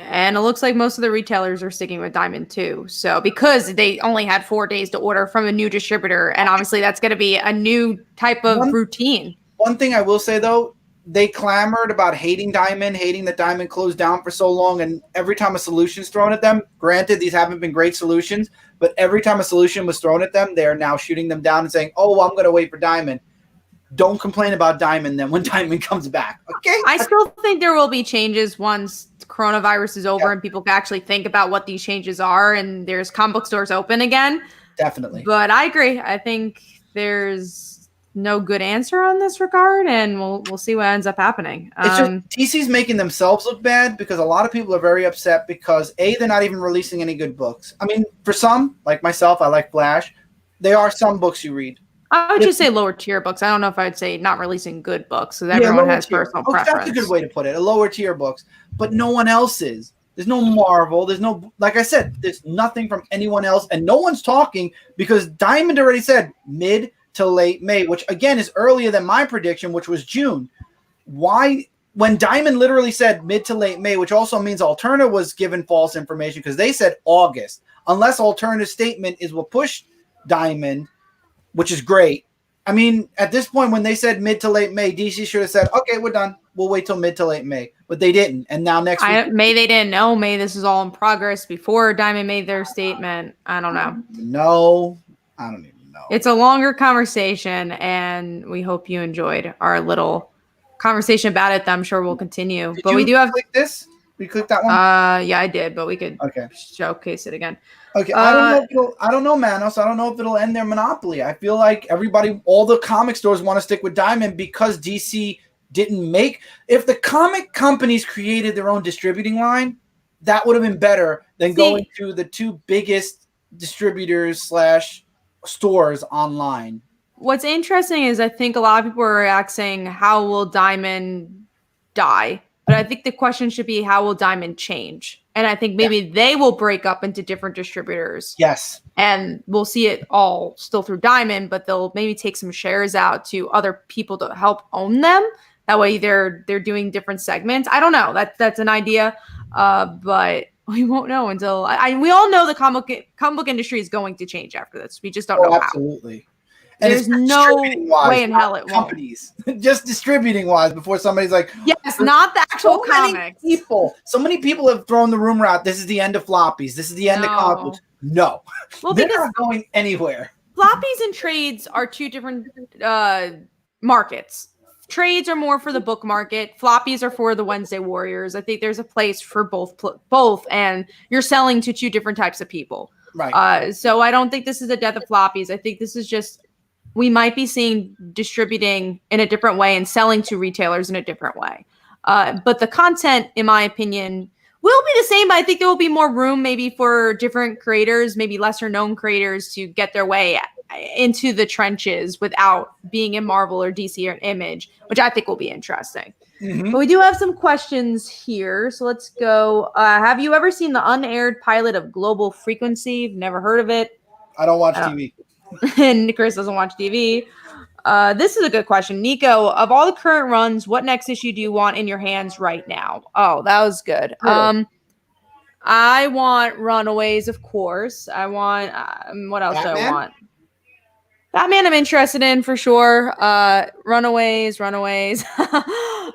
And it looks like most of the retailers are sticking with Diamond too. So because they only had 4 days to order from a new distributor, and obviously that's going to be a new type of routine.
One thing I will say though, they clamored about hating that Diamond closed down for so long, and every time a solution is thrown at them, granted these haven't been great solutions, but every time a solution was thrown at them, they're now shooting them down and saying, oh, I'm going to wait for Diamond. Don't complain about Diamond then when Diamond comes back. Okay.
I still think there will be changes once coronavirus is over and people can actually think about what these changes are and there's comic book stores open again.
Definitely.
But I agree. I think there's no good answer on this regard, and we'll see what ends up happening.
It's just DC's making themselves look bad because a lot of people are very upset because they're not even releasing any good books. I mean, for some, like myself, I like Flash. There are some books you read.
I would just say lower tier books. I don't know if I'd say not releasing good books because everyone has personal preference.
That's a good way to put it. A lower tier books, but no one else is. There's no Marvel. There's no, like I said, there's nothing from anyone else, and no one's talking because Diamond already said mid to late May, which again is earlier than my prediction, which was June. Why? When Diamond literally said mid to late May, which also means Alterna was given false information because they said August, unless Alterna's statement is what pushed Diamond, which is great. I mean, at this point, when they said mid to late May, DC should have said, okay, we're done. We'll wait till mid to late May. But they didn't. And now next week.
May they didn't know. May this is all in progress before Diamond made their statement. I don't know.
No, I don't even know.
It's a longer conversation, and we hope you enjoyed our little conversation about it that I'm sure we'll continue.
But we do have click this. We clicked that one?
Yeah, I did, but we could showcase it again.
Okay, I don't know, Manos. I don't know if it'll end their monopoly. I feel like all the comic stores want to stick with Diamond because DC didn't make. If the comic companies created their own distributing line, that would have been better than going to the two biggest distributors / stores online.
What's interesting is I think a lot of people are asking, how will Diamond die? But I think the question should be, how will Diamond change? And I think maybe they will break up into different distributors.
Yes.
And we'll see it all still through Diamond, but they'll maybe take some shares out to other people to help own them. That way they're doing different segments. I don't know. That's an idea. But We won't know until we all know the comic book industry is going to change after this. We just don't know
absolutely.
how.
And
there's no way in hell it
companies, just distributing wise before somebody's like,
yes, not the actual comics.
So many people have thrown the rumor out. This is the end of floppies. This is the end of comic books. No, well, they're not going anywhere.
Floppies and trades are two different markets. Trades are more for the book market. Floppies are for the Wednesday Warriors. I think there's a place for both, and you're selling to two different types of people.
Right.
So I don't think this is the death of floppies. I think this is just we might be seeing distributing in a different way and selling to retailers in a different way. But the content, in my opinion, will be the same. But I think there will be more room maybe for different creators, maybe lesser known creators to get their way into the trenches without being in Marvel or DC or Image, which I think will be interesting.
Mm-hmm.
But we do have some questions here. So let's go. Have you ever seen the unaired pilot of Global Frequency? Never heard of it.
I don't watch TV.
And Chris doesn't watch TV. This is a good question. Nico, of all the current runs, what next issue do you want in your hands right now? Oh, that was good. I want Runaways, of course. I want, what else do I want? Batman I'm interested in for sure. Runaways. Some of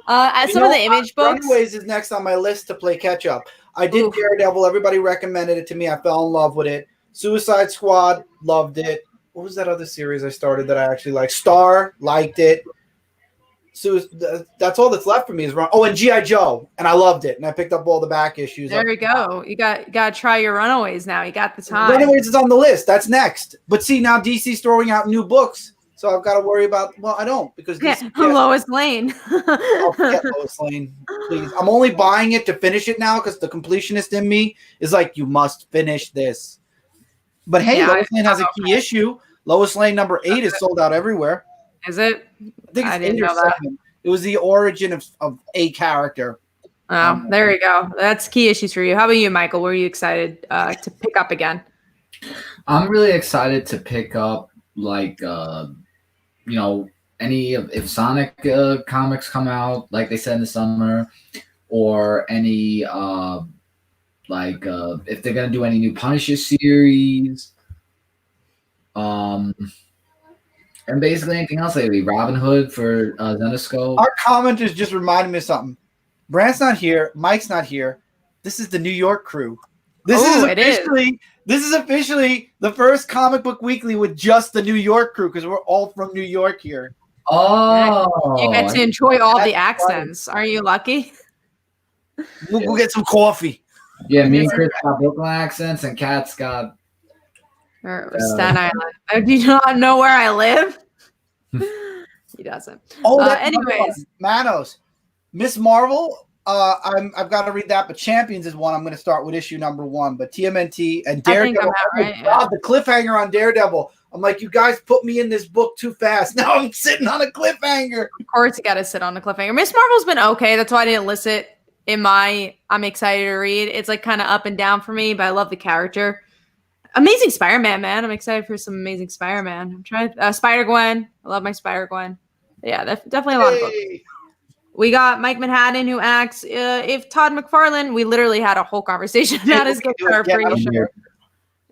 the Image books.
Runaways is next on my list to play catch up. I did Daredevil. Everybody recommended it to me. I fell in love with it. Suicide Squad, loved it. What was that other series I started that I actually liked? Star, liked it. So that's all that's left for me is Run. Oh, and G.I. Joe, and I loved it, and I picked up all the back issues.
There you go. You got to try your Runaways now. You got the time.
Runaways is on the list. That's next. But see, now DC's throwing out new books, so I've got to worry about. Well, I don't because
Lois Lane.
I'll forget Lois Lane, please. I'm only buying it to finish it now because the completionist in me is like, you must finish this. But hey, Lois Lane has a key issue. Lois Lane number 8 is sold out everywhere.
Is it?
I think it's 8 or 7. It was the origin of a character.
Oh, there you go. That's key issues for you. How about you, Michael? Were you excited to pick up again?
I'm really excited to pick up, like, any if Sonic comics come out, like they said in the summer, or any if they're gonna do any new Punisher series, and basically anything else lately. Robin Hood for Zenescope.
Our commenters just reminded me of something. Brant's not here. Mike's not here. This is the New York crew. This is officially the first comic book weekly with just the New York crew because we're all from New York here.
Oh,
you get to enjoy all the accents. Funny. Are you lucky?
We'll get some coffee.
Yeah, me and Chris got Brooklyn accents, and Kat's got
Staten Island. Do you not know where I live? He doesn't.
Oh,
anyways,
Manos, Miss Marvel. I've got to read that, but Champions is one I'm going to start with issue number 1. But TMNT and Daredevil. The cliffhanger on Daredevil. I'm like, you guys put me in this book too fast. Now I'm sitting on a cliffhanger.
Of course, you got to sit on a cliffhanger. Miss Marvel's been okay. That's why I didn't list it in my. I'm excited to read. It's like kind of up and down for me, but I love the character. Amazing Spider-Man, man. I'm excited for some Amazing Spider-Man. I'm trying Spider-Gwen. I love my Spider-Gwen. Yeah, definitely a lot of books. We got Mike Manhattan who acts. If Todd McFarlane, we literally had a whole conversation about his guitar pretty sure.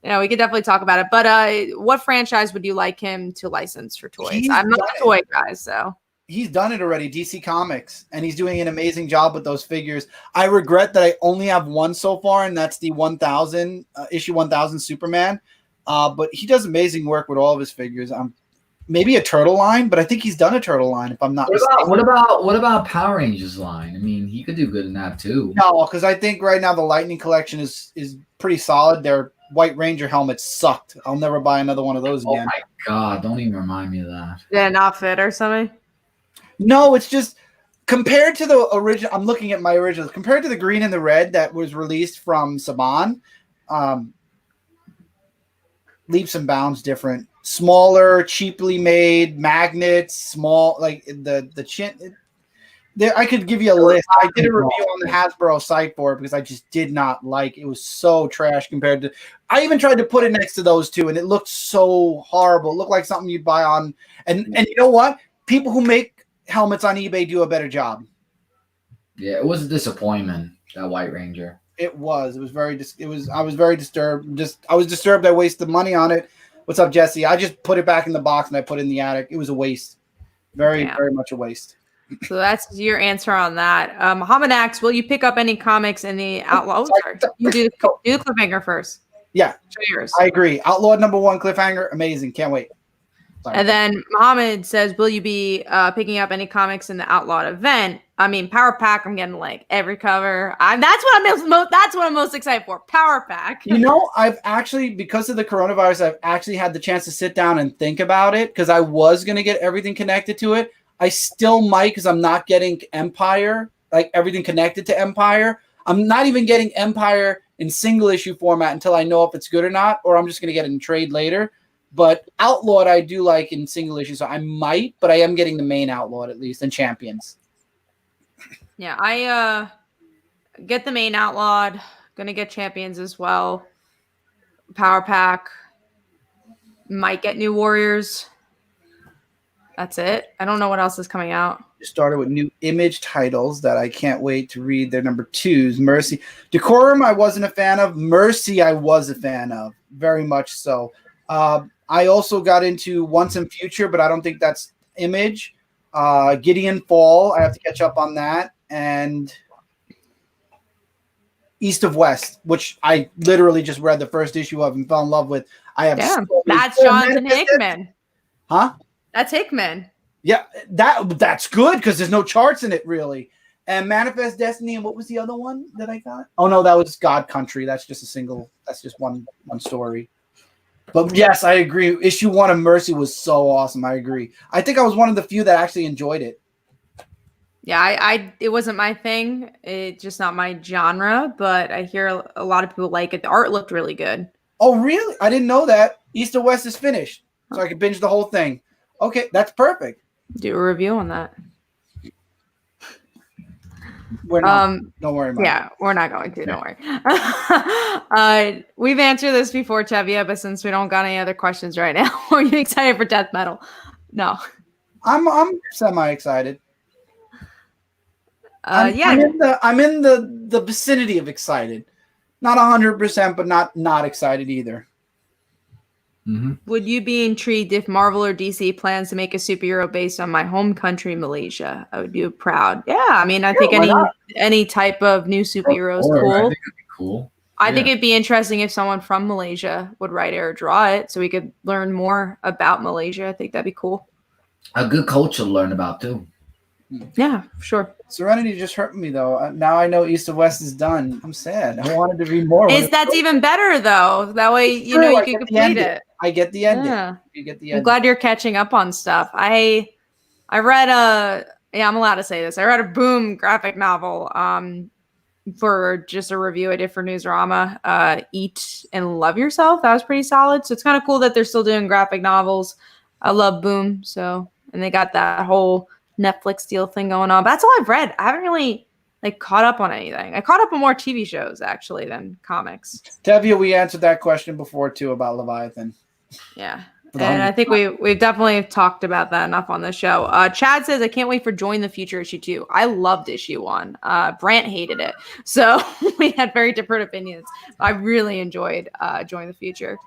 Yeah, we could definitely talk about it. But what franchise would you like him to license for toys? I'm not a toy guy, so.
He's done it already, DC Comics, and he's doing an amazing job with those figures. I regret that I only have one so far, and that's the 1000 issue 1000 Superman. But he does amazing work with all of his figures. Maybe a turtle line, but I think he's done a turtle line. If I'm not mistaken.
What about Power Rangers line? I mean, he could do good in that too.
No, because I think right now the Lightning collection is pretty solid. Their White Ranger helmets sucked. I'll never buy another one of those again.
Oh my god! Don't even remind me of that.
Yeah, not fit or something.
No, it's just compared to the original. I'm looking at my originals. Compared to the green and the red that was released from Saban, leaps and bounds different. Smaller, cheaply made magnets. Small, like the chin. There, I could give you a list. I did a review on the Hasbro site for it because I just did not like it. Was so trash compared to. I even tried to put it next to those two, and it looked so horrible. It looked like something you'd buy on. And you know what? People who make helmets on eBay do a better job.
Yeah, it was a disappointment, that White Ranger.
It was very. It was. I was very disturbed. I was disturbed. I wasted money on it. What's up, Jesse? I just put it back in the box and I put it in the attic. It was a waste. Very much a waste.
So that's your answer on that. Muhammad asks, will you pick up any comics in the Outlaw? Oh, sorry. You do the cliffhanger first.
Yeah.
Show yours.
I agree. Outlaw #1 cliffhanger. Amazing. Can't wait. Sorry.
And then Muhammad says, will you be picking up any comics in the Outlawed event? I mean, Power Pack, I'm getting like every cover. That's what I'm most excited for. Power Pack.
You know, I've actually, because of the coronavirus, I've actually had the chance to sit down and think about it because I was going to get everything connected to it. I still might because I'm not getting Empire, like everything connected to Empire. I'm not even getting Empire in single issue format until I know if it's good or not, or I'm just going to get it in trade later. But Outlawed, I do like in single issue, so I might, but I am getting the main Outlawed at least and Champions.
Yeah, I get the main Outlawed. Gonna get Champions as well. Power Pack. Might get New Warriors. That's it. I don't know what else is coming out.
Started with new Image titles that I can't wait to read. Their #2s. Mercy. Decorum, I wasn't a fan of. Mercy, I was a fan of. Very much so. I also got into Once and Future, but I don't think that's Image. Gideon Fall, I have to catch up on that. And East of West, which I literally just read the first issue of and fell in love with. I have
that's Jonathan Hickman.
Huh?
That's Hickman.
Yeah, that's good because there's no charts in it really. And Manifest Destiny, and what was the other one that I got? Oh no, that was God Country. That's just one story. But yes, I agree. Issue 1 of Mercy was so awesome. I agree. I think I was one of the few that actually enjoyed it.
Yeah, it wasn't my thing. It's just not my genre, but I hear a lot of people like it. The art looked really good.
Oh, really? I didn't know that. East of West is finished, so I could binge the whole thing. Okay, that's perfect.
Do a review on that.
We're not. Don't worry about it.
Yeah, we're not going to. Don't worry. We've answered this before, Tevye, but since we don't got any other questions right now, are you excited for Death Metal? No.
I'm semi-excited. I'm in the vicinity of excited. Not 100%, but not excited either.
Mm-hmm.
Would you be intrigued if Marvel or DC plans to make a superhero based on my home country, Malaysia? I would be proud. Yeah, I mean, I think any type of new superhero is cool.
I think it'd be cool.
I think it'd be interesting if someone from Malaysia would write it or draw it, so we could learn more about Malaysia. I think that'd be cool.
A good culture to learn about too.
Yeah, sure.
Serenity just hurt me though. Now I know East of West is done. I'm sad. I wanted to read more.
That's even better though. That way, you can complete it.
I get the ending.
Yeah.
You get the ending.
I'm glad you're catching up on stuff. I read I'm allowed to say this. I read a Boom graphic novel for just a review I did for Newsarama. Eat and Love Yourself. That was pretty solid. So it's kind of cool that they're still doing graphic novels. I love Boom. And they got that whole Netflix deal thing going on. But that's all I've read. I haven't really caught up on anything. I caught up on more TV shows actually than comics.
Tevye, we answered that question before too about Leviathan.
Yeah. And I think we've definitely talked about that enough on the show. Chad says, I can't wait for Join the Future issue 2. I loved issue 1. Brant hated it. So we had very different opinions. I really enjoyed Join the Future.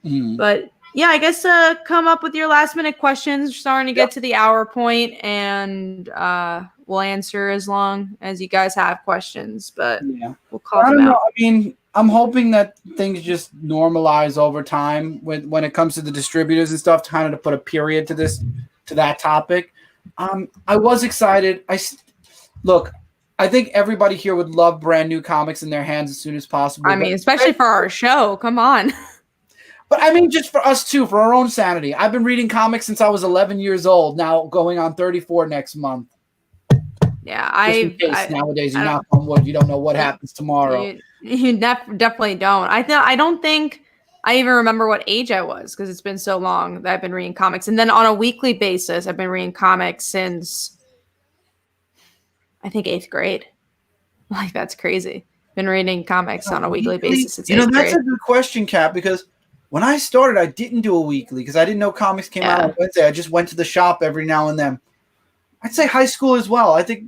But yeah, I guess come up with your last minute questions. We're starting to get to the hour point, and we'll answer as long as you guys have questions. But we'll call them out.
I mean, I'm hoping that things just normalize over time when it comes to the distributors and stuff, kind of to put a period to that topic. I was excited. I think everybody here would love brand new comics in their hands as soon as possible.
I mean, especially for our show. Come on.
But I mean, just for us too, for our own sanity. I've been reading comics since I was 11 years old. Now going on 34 next month.
Yeah,
nowadays you knock on wood, you don't know what happens tomorrow.
You definitely don't. I don't think I even remember what age I was because it's been so long that I've been reading comics. And then on a weekly basis, I've been reading comics since I think 8th grade. That's crazy. Been reading comics on a weekly basis since 8th grade.
That's a good question, Cap, because when I started, I didn't do a weekly because I didn't know comics came out on Wednesday. I just went to the shop every now and then. I'd say high school as well. I think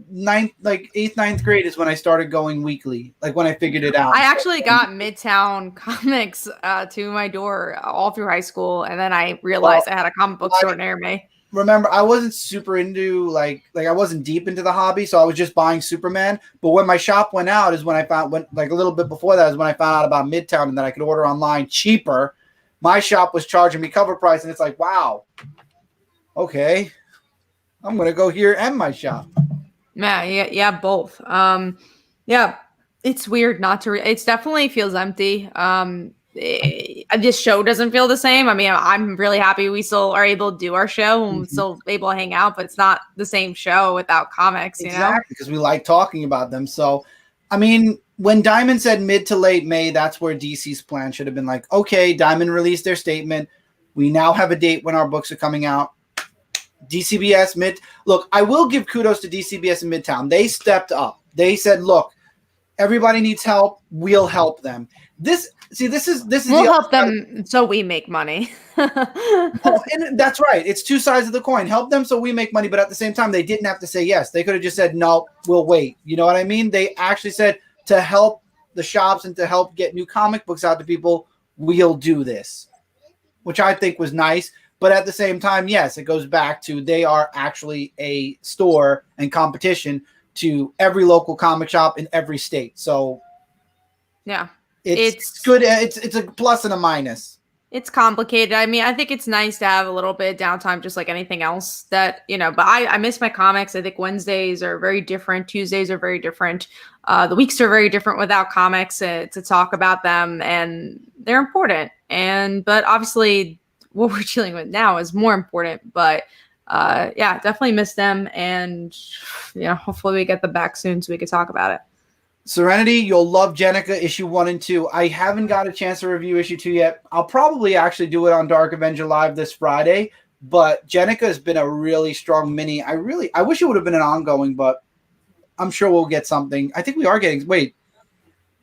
eighth, ninth grade is when I started going weekly. Like when I figured it out.
I actually got Midtown Comics to my door all through high school, and then I realized I had a comic book store near me.
Remember, I wasn't super into like I wasn't deep into the hobby, so I was just buying Superman. But when my shop went out is when I found like a little bit before that is when I found out about Midtown and that I could order online cheaper. My shop was charging me cover price, and it's like, wow, okay, I'm gonna go here and my shop.
Yeah, both. Yeah, it's weird not to. It definitely feels empty. This show doesn't feel the same. I mean, I'm really happy we still are able to do our show and still able to hang out, but it's not the same show without comics, you know?
Because we like talking about them. So, I mean, when Diamond said mid to late May, that's where DC's plan should have been like, okay, Diamond released their statement. We now have a date when our books are coming out. DCBS look, I will give kudos to DCBS and Midtown. They stepped up. They said, look, everybody needs help. We'll help them. This is
we'll help them so we make money.
And that's right. It's two sides of the coin. Help them so we make money, but at the same time, they didn't have to say yes. They could have just said, no, we'll wait. You know what I mean? They actually said to help the shops and to help get new comic books out to people, we'll do this, which I think was nice. But at the same time, yes, it goes back to they are actually a store and competition to every local comic shop in every state. So
yeah.
It's good. It's a plus and a minus.
It's complicated. I mean, I think it's nice to have a little bit of downtime, just like anything else that, you know, but I miss my comics. I think Wednesdays are very different. Tuesdays are very different. The weeks are very different without comics to talk about them, and they're important. But obviously what we're dealing with now is more important, but yeah, definitely miss them. And, you know, hopefully we get them back soon so we can talk about it.
Serenity, you'll love Jenica issue 1 and 2. I haven't got a chance to review issue 2 yet. I'll probably actually do it on Dark Avenger Live this Friday, but Jenica has been a really strong mini. I wish it would have been an ongoing, but I'm sure we'll get something. I think we are getting, we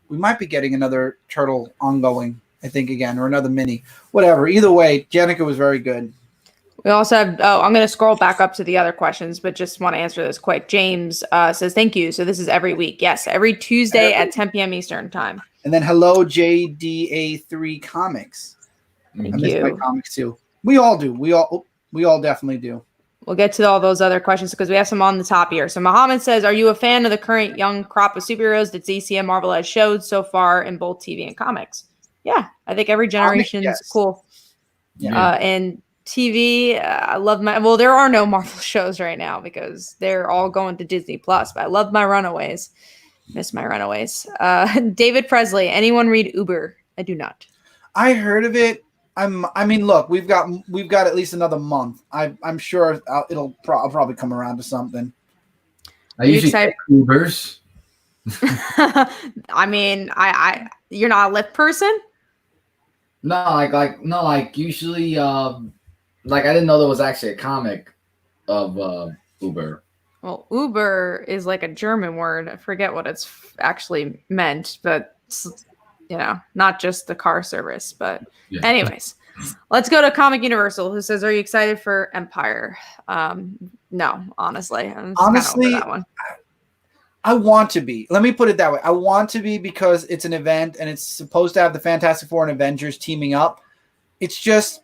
might be getting another Turtle ongoing, I think, again, or another mini. Whatever. Either way, Jenica was very good.
We also have, I'm going to scroll back up to the other questions, but just want to answer this quick. James says, thank you. So this is every week. Yes, every Tuesday at 10 p.m. Eastern time.
And then hello, JDA3 Comics.
Thank
I miss
you.
my comics too. We all do. We all definitely do.
We'll get to all those other questions because we have some on the top here. So Muhammad says, are you a fan of the current young crop of superheroes that DC and Marvel has showed so far in both TV and comics? Yeah, I think every generation is cool.
Yeah.
And TV, I love there are no Marvel shows right now because they're all going to Disney Plus, but I love my Runaways. Miss my Runaways. David Presley, anyone read Uber? I do not.
I heard of it. Look, we've got at least another month. I'm sure I'll probably come around to something.
I usually take Ubers.
I mean, you're not a Lyft person?
No, usually I didn't know there was actually a comic of Uber.
Well, Uber is like a German word. I forget what it's actually meant, but you know, not just the car service. But anyways, let's go to Comic Universal, who says, "Are you excited for Empire?" No, honestly, I'm just over that one.
I want to be. Let me put it that way. I want to be because it's an event and it's supposed to have the Fantastic Four and Avengers teaming up. It's just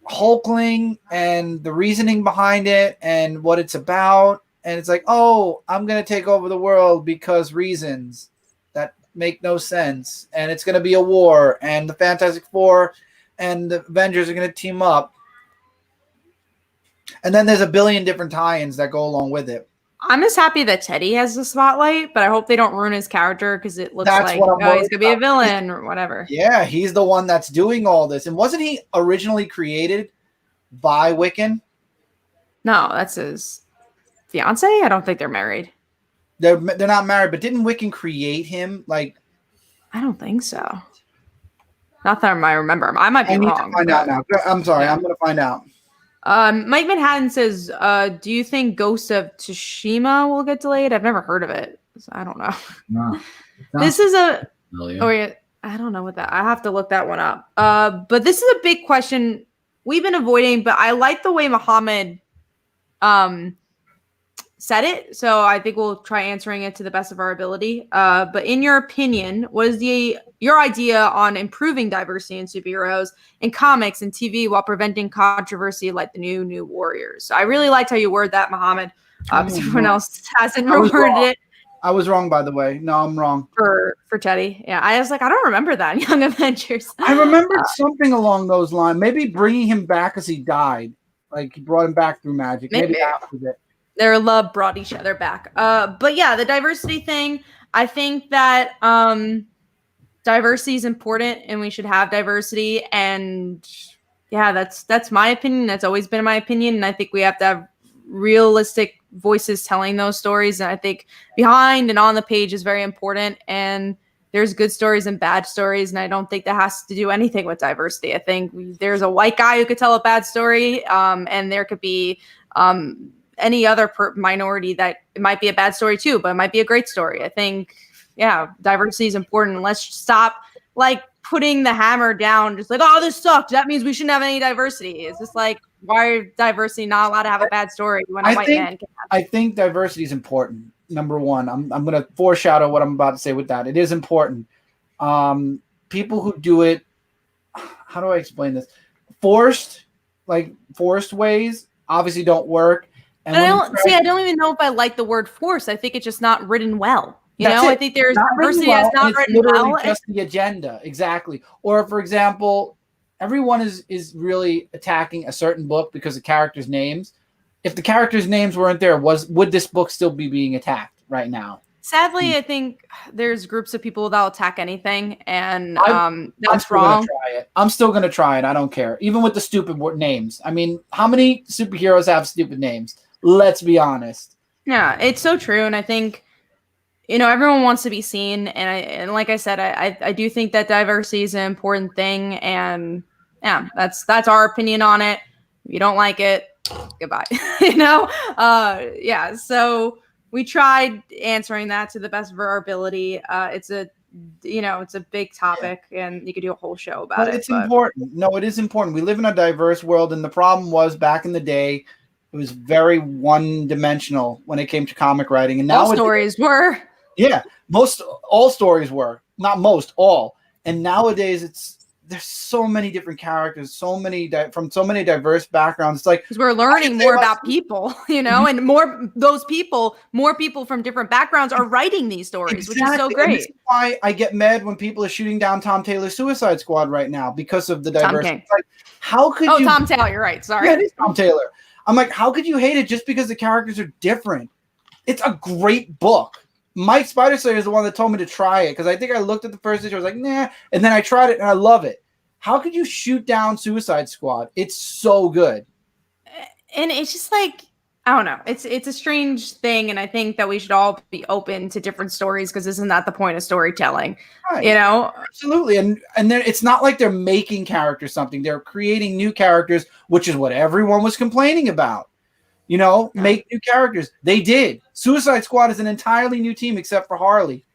Hulkling and the reasoning behind it and what it's about. And it's like, oh, I'm going to take over the world because reasons that make no sense. And it's going to be a war. And the Fantastic Four and the Avengers are going to team up. And then there's a billion different tie-ins that go along with it.
I'm just happy that Teddy has the spotlight, but I hope they don't ruin his character because it looks like he's going to be a villain or whatever.
Yeah, he's the one that's doing all this. And wasn't he originally created by Wiccan?
No, that's his fiance. I don't think they're married.
They're not married, but didn't Wiccan create him? I
don't think so. Not that I remember. I might be wrong.
Find out now. I'm sorry. Yeah. I'm going to find out.
Mike Manhattan says, do you think Ghost of Tsushima will get delayed? I've never heard of it. So I don't know.
No.
This is I don't know what that. I have to look that one up. But this is a big question we've been avoiding, but I like the way Muhammad said it, so I think we'll try answering it to the best of our ability. But in your opinion, what is your idea on improving diversity in superheroes in comics and TV while preventing controversy like the new Warriors? So I really liked how you word that, Muhammad, because everyone else hasn't worded it.
I was wrong, by the way. No, I'm wrong.
For Teddy. Yeah, I was like, I don't remember that in Young Avengers.
I remembered something along those lines. Maybe bringing him back as he died. Like, he brought him back through magic. Maybe that was it.
Their love brought each other back. But yeah, the diversity thing, I think that diversity is important and we should have diversity. And yeah, that's my opinion. That's always been my opinion. And I think we have to have realistic voices telling those stories. And I think behind and on the page is very important. And there's good stories and bad stories. And I don't think that has to do anything with diversity. I think there's a white guy who could tell a bad story. And there could be any other minority that it might be a bad story too, but it might be a great story. I think, yeah, diversity is important. Let's stop like putting the hammer down, just like, oh, this sucks. That means we shouldn't have any diversity. It's just like, why are diversity not allowed to have a bad story when a white man can have it?
I think diversity is important. Number one, I'm going to foreshadow what I'm about to say with that. It is important. People who do it, how do I explain this? Forced ways obviously don't work. And
I don't even know if I like the word force. I think it's just not written well. I think there's diversity that's not written well.
Just the agenda, exactly. Or for example, everyone is really attacking a certain book because of characters' names. If the characters' names weren't there, would this book still be being attacked right now?
Sadly, I think there's groups of people that'll attack anything, and that's
wrong. I'm still going to try it. I don't care. Even with the stupid names. I mean, how many superheroes have stupid names? Let's be honest.
Yeah, it's so true. And I think, everyone wants to be seen. And like I said, I do think that diversity is an important thing. And yeah, that's our opinion on it. If you don't like it, goodbye. Yeah. So we tried answering that to the best of our ability. It's a big topic and you could do a whole show about it.
It's important. No, it is important. We live in a diverse world. And the problem was back in the day, it was very one-dimensional when it came to comic writing, and now
all stories were.
Yeah, all stories were, not most, all. And nowadays, there's so many different characters, from so many diverse backgrounds. It's like
because we're learning more about people, and more people from different backgrounds are writing these stories, which is so great.
And this is why I get mad when people are shooting down Tom Taylor's Suicide Squad right now because of the diversity. Like, how could you?
Tom Taylor, you're right. Sorry,
yeah, it is Tom Taylor. I'm like, how could you hate it just because the characters are different? It's a great book. Mike Spider-Slayer is the one that told me to try it because I think I looked at the first issue, I was like, nah, and then I tried it and I love it. How could you shoot down Suicide Squad? It's so good.
And it's just like, I don't know. It's a strange thing, and I think that we should all be open to different stories because isn't that the point of storytelling? Right.
Absolutely. And then it's not like they're making characters something. They're creating new characters, which is what everyone was complaining about. Make new characters. They did. Suicide Squad is an entirely new team except for Harley.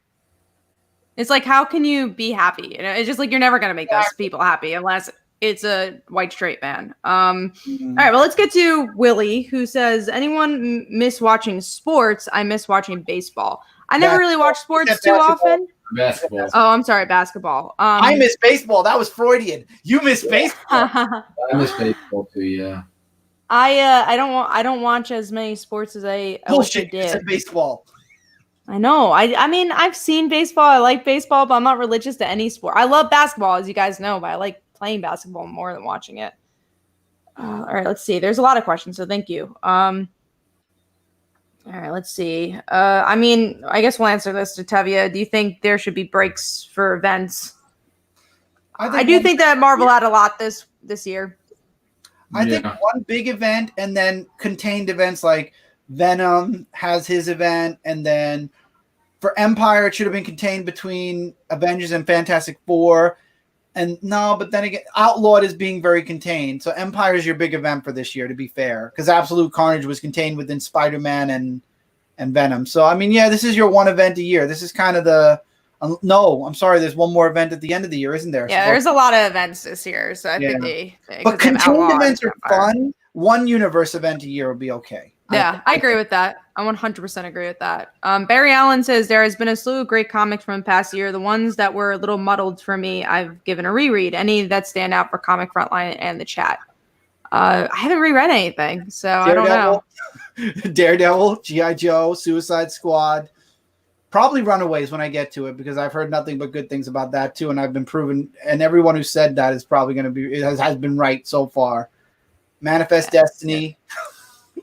It's like, how can you be happy? It's just like you're never gonna make those people happy unless it's a white straight man. All right, well, let's get to Willie, who says, anyone miss watching sports? I miss watching baseball. I never really watch sports too often.
Basketball.
Oh, I'm sorry, basketball.
I miss baseball. That was Freudian. You miss baseball.
I miss baseball too, yeah.
I don't watch as many sports as I wish I did.
It's baseball.
I know. I mean, I've seen baseball. I like baseball, but I'm not religious to any sport. I love basketball, as you guys know, but I like playing basketball more than watching it. All right, let's see. There's a lot of questions, so thank you. All right, let's see. I mean, I guess we'll answer this to Tevye. Do you think there should be breaks for events? I do think that Marvel had a lot this year.
I think one big event and then contained events like Venom has his event, and then for Empire it should have been contained between Avengers and Fantastic Four. But then again, Outlawed is being very contained. So Empire is your big event for this year, to be fair, because Absolute Carnage was contained within Spider-Man and Venom. So I mean, yeah, this is your one event a year. This is kind of the no, I'm sorry. There's one more event at the end of the year, isn't there?
Yeah, there's a lot of events this year, so I think
but contained events are fun. One universe event a year would be okay.
Yeah, I agree with that. I 100% agree with that. Barry Allen says there has been a slew of great comics from the past year. The ones that were a little muddled for me, I've given a reread. Any that stand out for Comic Frontline and the chat? I haven't reread anything, so I don't know.
Daredevil, G.I. Joe, Suicide Squad, probably Runaways when I get to it, because I've heard nothing but good things about that too, and I've been proven, and everyone who said that is probably going to be, has been right so far. Manifest Destiny.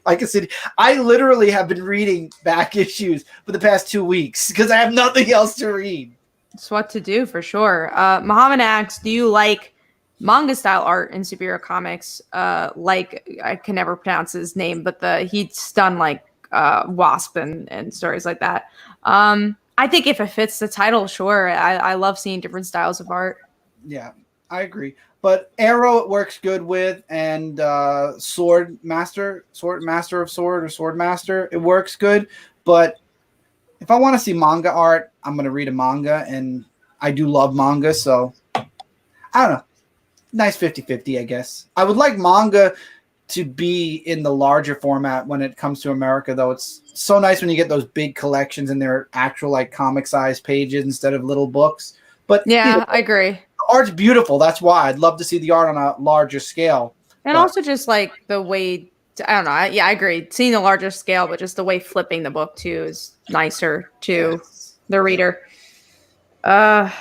Like I said, I literally have been reading back issues for the past 2 weeks because I have nothing else to read.
It's what to do for sure. Muhammad asks, do you like manga style art in superhero comics? Like, I can never pronounce his name, but he's done like Wasp and stories like that. I think if it fits the title, sure. I love seeing different styles of art.
Yeah, I agree. But Arrow it works good with, and Sword Master it works good. But if I want to see manga art, I'm going to read a manga, and I do love manga, so I don't know. Nice 50-50, I guess. I would like manga to be in the larger format when it comes to America, though. It's so nice when you get those big collections and they're actual like comic-sized pages instead of little books. But
yeah, I agree.
Art's beautiful. That's why I'd love to see the art on a larger scale.
And also just like the way, I don't know. I agree. Seeing the larger scale, but just the way flipping the book too is nicer to the reader. I'm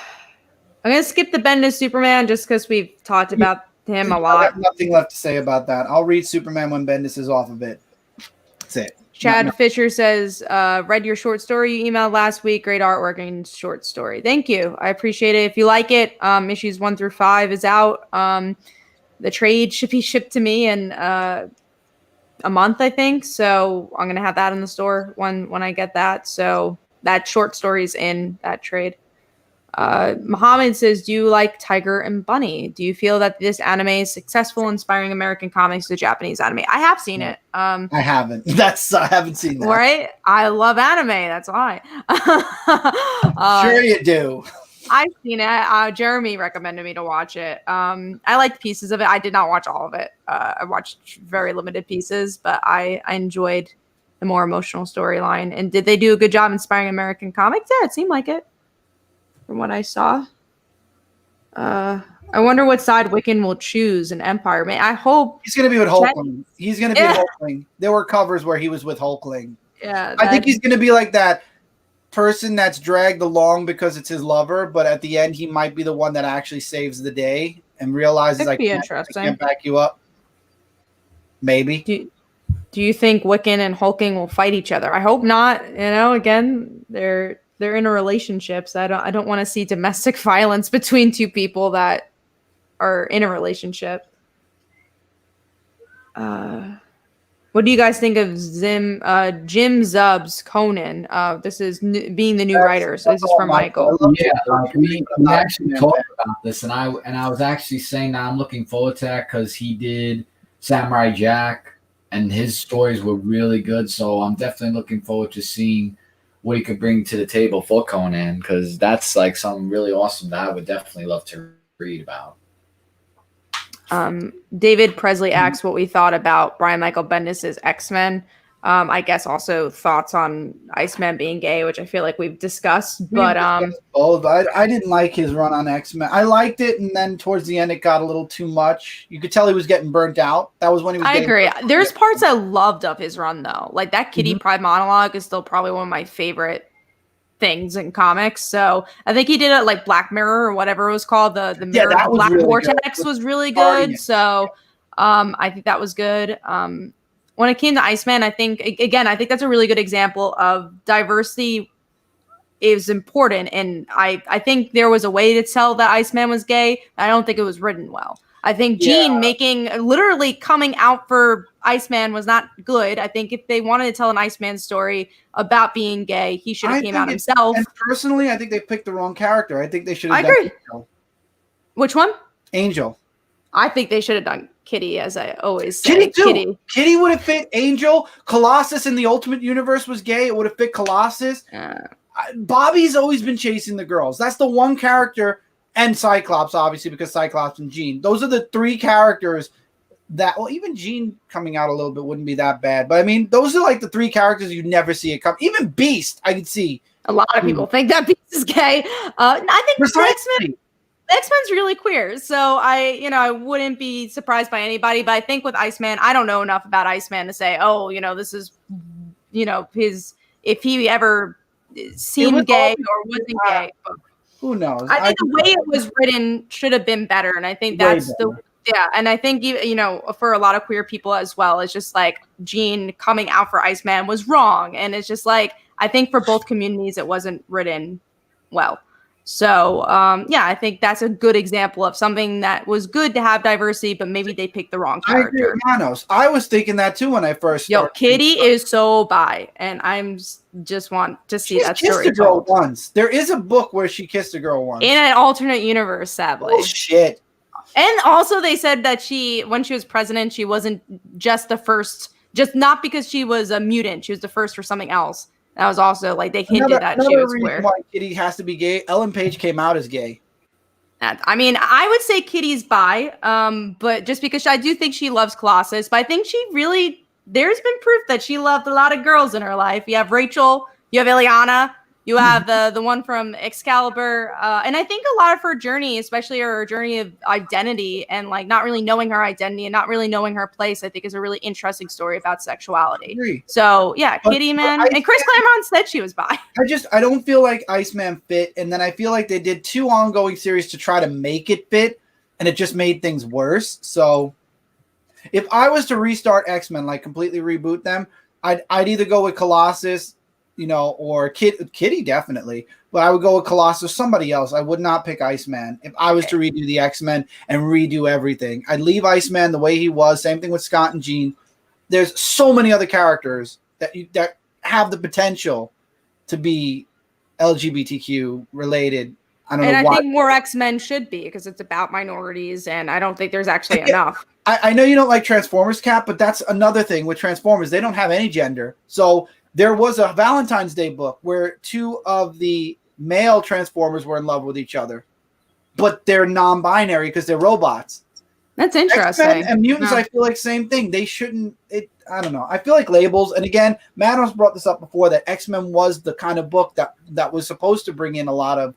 going to skip the Bendis Superman just because we've talked about him a lot.
I have nothing left to say about that. I'll read Superman when Bendis is off of it. That's it.
Chad Fisher says, read your short story you emailed last week. Great artwork and short story. Thank you. I appreciate it. If you like it, issues 1 through 5 is out. The trade should be shipped to me in a month, I think. So I'm going to have that in the store when I get that. So that short story's in that trade. Muhammad says, do you like Tiger and Bunny? Do you feel that this anime is successful, inspiring American comics to Japanese anime? I have seen it.
I haven't. I haven't seen that.
Right? I love anime. That's why.
Sure you do.
I've seen it. Jeremy recommended me to watch it. I liked pieces of it. I did not watch all of it. I watched very limited pieces, but I enjoyed the more emotional storyline. And did they do a good job inspiring American comics? Yeah, it seemed like it. From what I saw. I wonder what side Wiccan will choose in Empire. I hope
he's going to be with Hulkling. He's going to be Hulkling. There were covers where he was with Hulkling.
Yeah,
I think he's going to be like that person that's dragged along because it's his lover, but at the end he might be the one that actually saves the day and realizes I can't back you up. Maybe.
Do you think Wiccan and Hulking will fight each other? I hope not. Again, they're in a relationship, so I don't want to see domestic violence between two people that are in a relationship. What do you guys think of Jim Zub's Conan? This is being the new writer. So this is from Michael.
Yeah, we actually talked about this, and I was actually saying that I'm looking forward to that because he did Samurai Jack, and his stories were really good. So I'm definitely looking forward to seeing what he could bring to the table for Conan, because that's like something really awesome that I would definitely love to read about.
David Presley asks what we thought about Brian Michael Bendis' X-Men. I guess also thoughts on Iceman being gay, which I feel like we've discussed. But
both. I didn't like his run on X-Men. I liked it, and then towards the end, it got a little too much. You could tell he was getting burnt out. That was when he was.
I agree. There's parts I loved of his run, though. Like that Kitty Pryde monologue is still probably one of my favorite things in comics. So I think he did it like Black Mirror or whatever it was called. The mirror, the Black really Vortex was really good. So I think that was good. When it came to Iceman, I think that's a really good example of diversity is important. And I think there was a way to tell that Iceman was gay. I don't think it was written well. I think Gene literally coming out for Iceman was not good. I think if they wanted to tell an Iceman story about being gay, he should have came out himself.
And personally, I think they picked the wrong character. I think they should have
done Angel. Which one?
Angel.
I think they should have done Kitty, as I always say.
Kitty too. Kitty would have fit Angel. Colossus in the Ultimate Universe was gay. It would have fit Colossus. Bobby's always been chasing the girls. That's the one character, and Cyclops, obviously, because Cyclops and Jean. Those are the three characters well, even Jean coming out a little bit wouldn't be that bad. But I mean, those are like the three characters you'd never see it come. Even Beast, I could see.
A lot of people think that Beast is gay. I think
Precisely.
X-Men's really queer, so I wouldn't be surprised by anybody. But I think with Iceman, I don't know enough about Iceman to say, oh, this is, his, if he ever seemed gay or wasn't gay.
Who knows?
I think the way it was written should have been better, and I think that's and I think for a lot of queer people as well, it's just like Jean coming out for Iceman was wrong, and it's just like I think for both communities it wasn't written well. So I think that's a good example of something that was good to have diversity, but maybe they picked the wrong character.
I agree with Manos. I was thinking that too when I first started.
Kitty is so bi, and I'm just want to see that story.
She kissed a girl once. There is a book where she kissed a girl once
in an alternate universe, sadly.
Oh shit!
And also, they said that when she was president, she wasn't just the first, just not because she was a mutant. She was the first for something else. That was also like they hinted that she was queer.
Why Kitty has to be gay? Ellen Page came out as gay.
I mean, I would say Kitty's bi, but just because I do think she loves Colossus, but I think there's been proof that she loved a lot of girls in her life. You have Rachel, you have Ileana, you have the one from Excalibur, and I think a lot of her journey, especially her journey of identity and like not really knowing her identity and not really knowing her place, I think is a really interesting story about sexuality. So Kitty, man, and Chris Claremont said she was bi.
I don't feel like Iceman fit, and then I feel like they did 2 ongoing series to try to make it fit, and it just made things worse. So if I was to restart X-Men, like completely reboot them, I'd either go with Colossus, or Kitty definitely, but I would go with Colossus, somebody else. I would not pick Iceman if I was to redo the X-Men and redo everything. I'd leave Iceman the way he was. Same thing with Scott and Jean. There's so many other characters that have the potential to be LGBTQ related. I think
more X-Men should be because it's about minorities, and I don't think there's actually enough.
I know you don't like Transformers, Cap, but that's another thing with Transformers. They don't have any gender. So there was a Valentine's Day book where 2 of the male Transformers were in love with each other, but they're non-binary because they're robots.
That's interesting.
X-Men and mutants, I feel like same thing. They shouldn't. I don't know. I feel like labels. And again, Manos brought this up before that X-Men was the kind of book that was supposed to bring in a lot of,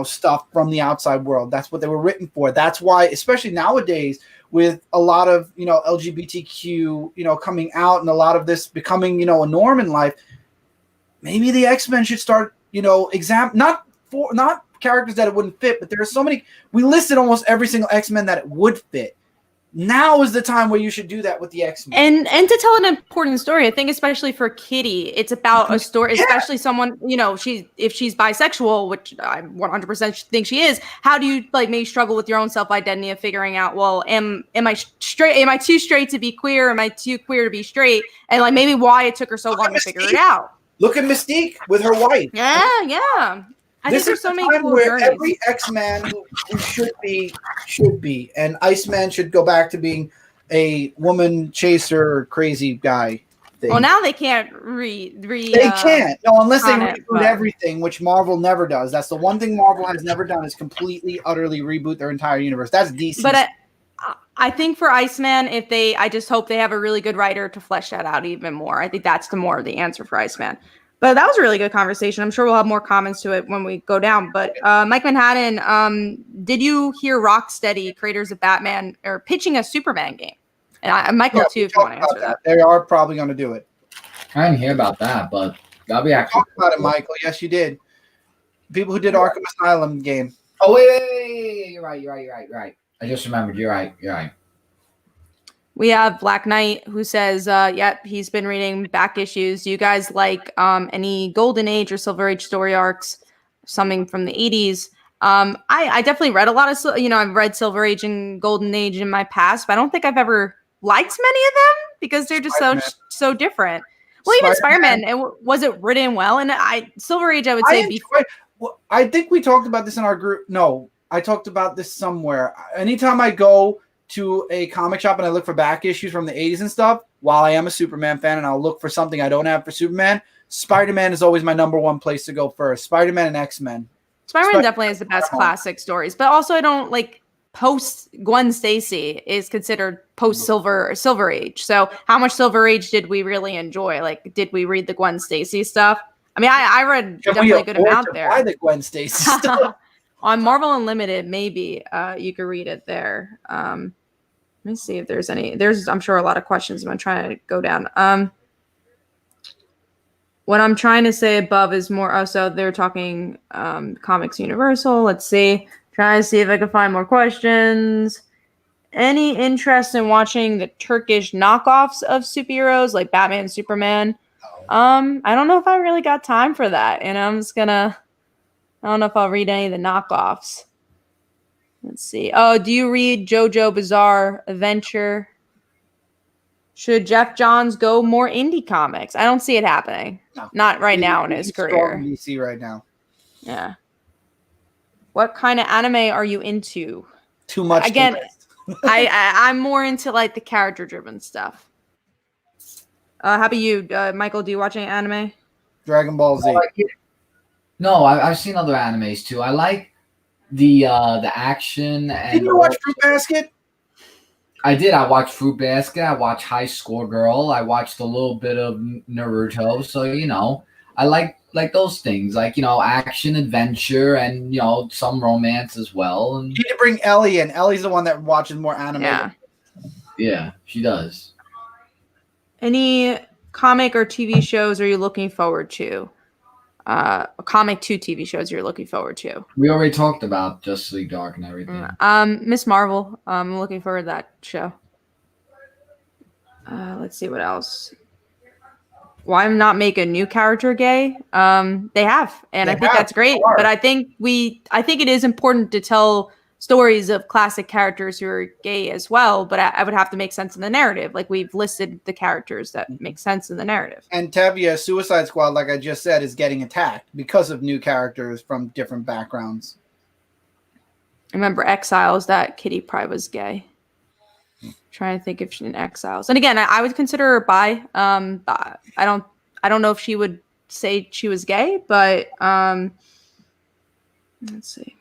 stuff from the outside world. That's what they were written for. That's why, especially nowadays, with a lot of LGBTQ coming out and a lot of this becoming a norm in life, maybe the X-Men should start not characters that it wouldn't fit, but there are so many. We listed almost every single X-Men that it would fit. Now is the time where you should do that with the X-Men.
And to tell an important story, I think especially for Kitty, it's about a story, especially someone, if she's bisexual, which I 100% think she is, how do you maybe struggle with your own self-identity of figuring out, well, am I straight? Am I too straight to be queer? Am I too queer to be straight? And maybe why it took her so long to figure it out.
Look at Mystique with her wife.
Yeah. I think there's so many cool
where
journeys.
Every X-Man who should be, and Iceman should go back to being a woman chaser, crazy guy thing.
Well, now they can't
They can't. No, unless they reboot everything, which Marvel never does. That's the one thing Marvel has never done is completely, utterly reboot their entire universe. That's DC.
But I think for Iceman, I just hope they have a really good writer to flesh that out even more. I think that's the answer for Iceman. But that was a really good conversation. I'm sure we'll have more comments to it when we go down. But Mike Manhattan, did you hear Rocksteady, creators of Batman, are pitching a Superman game? And Michael, too, if you want to answer that.
They are probably going to do it.
I didn't hear about that, but that'll be actually.
Talk about it, Michael. Yes, you did. People who did Arkham Asylum game.
Oh, wait. You're right. I just remembered. You're right.
We have Black Knight who says, he's been reading back issues. Do you guys like any Golden Age or Silver Age story arcs, something from the 80s? I definitely read a lot of, I've read Silver Age and Golden Age in my past, but I don't think I've ever liked many of them because they're just so different. Well, even Spider-Man, was it written well? And Silver Age, I would say.
I think we talked about this in our group. No, I talked about this somewhere. Anytime I go to a comic shop and I look for back issues from the 80s and stuff, while I am a Superman fan and I'll look for something I don't have for Superman, Spider-Man is always my number one place to go first. Spider-Man and X-Men.
Spider-Man definitely has the best classic stories, but also I don't like post Gwen Stacy is considered post Silver Age. So how much Silver Age did we really enjoy? Like, did we read the Gwen Stacy stuff? I mean, I read definitely a good amount there.
Buy the Gwen Stacy stuff?
On Marvel Unlimited, maybe you could read it there. Let me see if there's any. I'm sure a lot of questions. I'm trying to go down. What I'm trying to say above is more. Oh, so they're talking Comics Universal. Let's see. Trying to see if I can find more questions. Any interest in watching the Turkish knockoffs of superheroes like Batman, Superman? I don't know if I really got time for that, and I don't know if I'll read any of the knockoffs. Let's see. Oh, do you read JoJo Bizarre Adventure? Should Jeff Johns go more indie comics? I don't see it happening. No. Not right now in his career.
DC right now.
Yeah. What kind of anime are you into?
Too much.
Again, I'm more into like the character-driven stuff. How about you, Michael? Do you watch any anime?
Dragon Ball Z.
No, I've seen other animes too. I like the action. And
did you watch Fruit Basket?
I did. I watched Fruit Basket. I watched High Score Girl. I watched a little bit of Naruto. So I like those things, like action, adventure, and some romance as well. And
you need to bring Ellie in. Ellie's the one that watches more anime.
Yeah, she does.
Any comic or TV shows are you looking forward to? Comic 2 TV shows you're looking forward to?
We already talked about Justice League Dark and everything.
Miss Marvel. I'm looking forward to that show. Let's see what else. Why not make a new character gay? They have, and I think that's great. But I think it is important to tell stories of classic characters who are gay as well. But I would have to make sense in the narrative. Like, we've listed the characters that make sense in the narrative.
And Tevye, Suicide Squad, like I just said, is getting attacked because of new characters from different backgrounds.
I remember Exiles, that Kitty Pryde was gay. Trying to think if she's in Exiles. And again, I would consider her bi. I don't know if she would say she was gay, but let's see.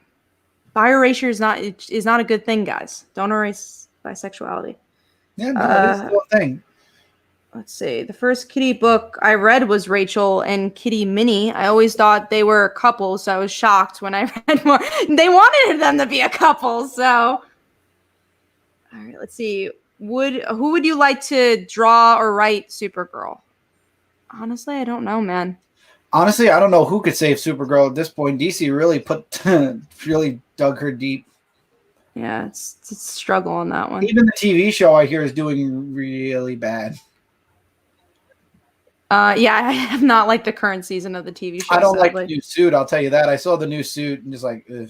Bi erasure is not a good thing, guys. Don't erase bisexuality.
Yeah, no, that is the whole thing.
Let's see. The first Kitty book I read was Rachel and Kitty Minnie. I always thought they were a couple, so I was shocked when I read more. They wanted them to be a couple, so. All right, let's see. Who would you like to draw or write Supergirl? Honestly, I don't know, man.
Honestly, I don't know who could save Supergirl at this point. DC really dug her deep.
Yeah, it's a struggle on that one.
Even the TV show I hear is doing really bad.
Yeah, I have not liked the current season of the TV show.
I don't like the new suit, I'll tell you that. I saw the new suit and just like, no.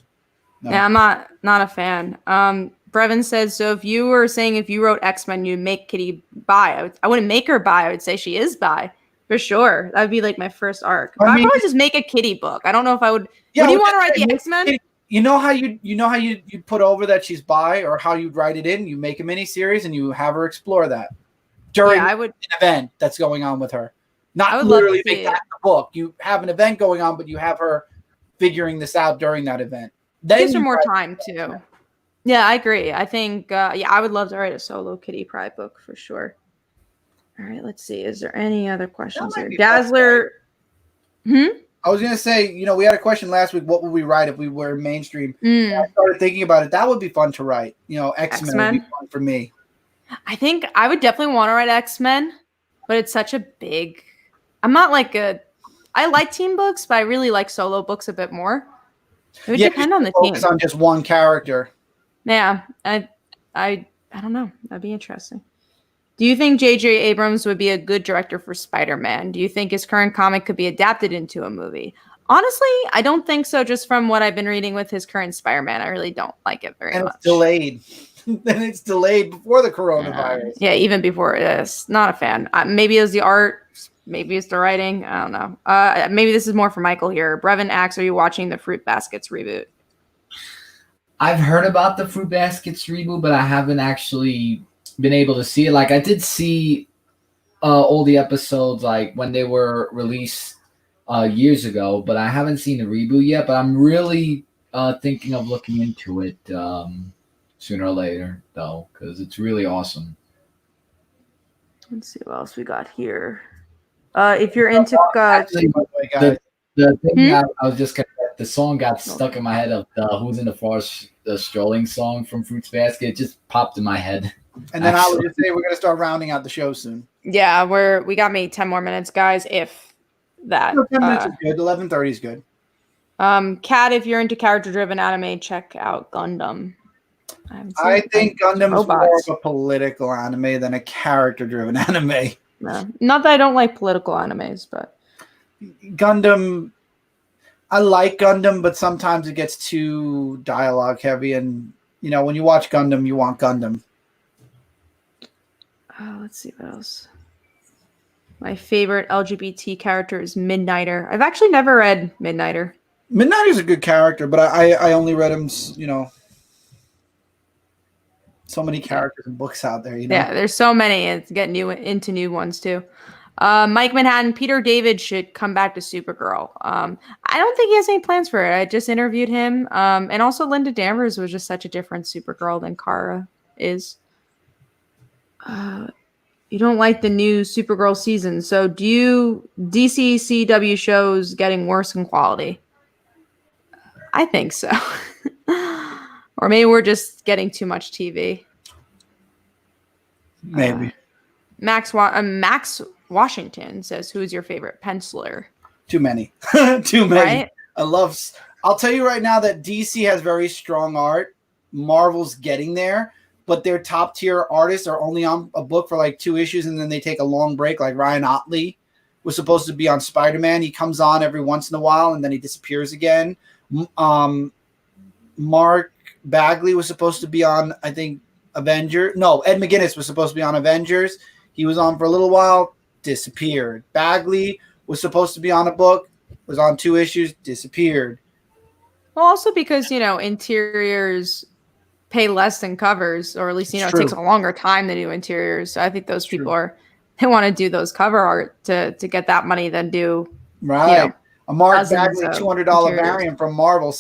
Yeah, I'm not a fan. Brevin says, so if you wrote X-Men, you'd make Kitty bi. I wouldn't make her bi. I would say she is bi. For sure. That would be like my first arc. But I'd probably just make a Kitty book. I don't know if I would. Yeah, what do you want to write the X-Men?
You know how you put over that she's bi, or how you'd write it in? You make a miniseries and you have her explore that during an event that's going on with her. Not literally make that the book. You have an event going on, but you have her figuring this out during that event. Then
gives her more time too. Yeah, I agree. I think I would love to write a solo Kitty Pryde book for sure. All right, let's see. Is there any other questions here? Dazzler.
I was gonna say, we had a question last week. What would we write if we were mainstream? I started thinking about it. That would be fun to write. X-Men would be fun for me.
I think I would definitely want to write X-Men, but it's such a big. I'm not like I like team books, but I really like solo books a bit more. It would depend on the team.
Focus on just one character.
Yeah, I don't know. That'd be interesting. Do you think J.J. Abrams would be a good director for Spider-Man? Do you think his current comic could be adapted into a movie? Honestly, I don't think so. Just from what I've been reading with his current Spider-Man, I really don't like it very much.
It's delayed. And it's delayed before the coronavirus.
Yeah, even before it is. Not a fan. Maybe it was the art. Maybe it's the writing. I don't know. Maybe this is more for Michael here. Brevin asks, are you watching the Fruit Baskets reboot?
I've heard about the Fruit Baskets reboot, but I haven't actually been able to see it. Like, I did see all the episodes like when they were released years ago, but I haven't seen the reboot yet. But I'm really thinking of looking into it. sooner or later, though, because it's really awesome.
Let's see what else we got here. If you're into
Actually,
By the way, guys.
the thing
Hmm?
I was just gonna, the song got stuck in my head of the "Who's in the Forest," the strolling song from Fruits Basket. It just popped in my head.
And then I would
Actually.
just say we're going to start rounding out the show soon.
yeah, we got maybe 10 more minutes, guys, if that.
No, 10 minutes is good. 11:30 is good.
Kat, if you're into character-driven anime, check out Gundam.
I think Gundam's more
robots.
of a political anime than a character-driven anime.
No. Not that I don't like political animes, but
Gundam, I like Gundam, but sometimes it gets too dialogue heavy. And, you know, when you watch Gundam, you want Gundam.
let's see what else. My favorite LGBT character is Midnighter. I've actually never read Midnighter.
Midnighter's a good character, but I only read him, you know, so many characters and books out there, you know.
Yeah, there's so many. It's getting into new ones too. Mike Manhattan, Peter David should come back to Supergirl. I don't think he has any plans for it. I just interviewed him. And also Linda Danvers was just such a different Supergirl than Kara is. You don't like the new Supergirl season. So do you DC CW shows getting worse in quality? I think so. Or maybe we're just getting too much TV.
Maybe.
Max Washington says, "Who's your favorite penciler?"
Too many. Too many.
Right?
I'll tell you right now that DC has very strong art. Marvel's getting there, but their top tier artists are only on a book for like 2 issues and then they take a long break. Like Ryan Otley was supposed to be on Spider-Man. He comes on every once in a while and then he disappears again. Mark Bagley was supposed to be on, I think, Ed McGuinness was supposed to be on Avengers. He was on for a little while, disappeared. Bagley was supposed to be on a book, was on 2 issues, disappeared.
Well, also because, interiors pay less than covers, or at least, it takes a longer time to do interiors. So I think those people they want to do those cover art to get that money than do,
right. A Mark Bagley $200
interiors.
variant from Marvel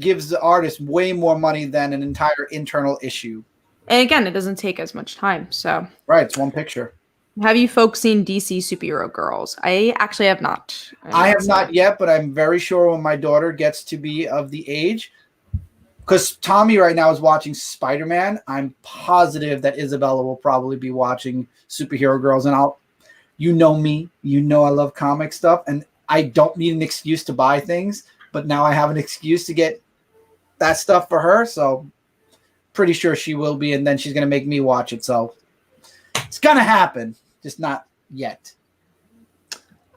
gives the artist way more money than an entire internal issue.
And again, it doesn't take as much time. So
right, it's one picture.
Have you folks seen DC Superhero Girls? I actually have not.
I have not yet, but I'm very sure when my daughter gets to be of the age, because Tommy right now is watching Spider-Man, I'm positive that Isabella will probably be watching Superhero Girls. And you know me, I love comic stuff, and I don't need an excuse to buy things, but now I have an excuse to get that stuff for her. So pretty sure she will be, and then she's going to make me watch it. So it's going to happen, just not yet.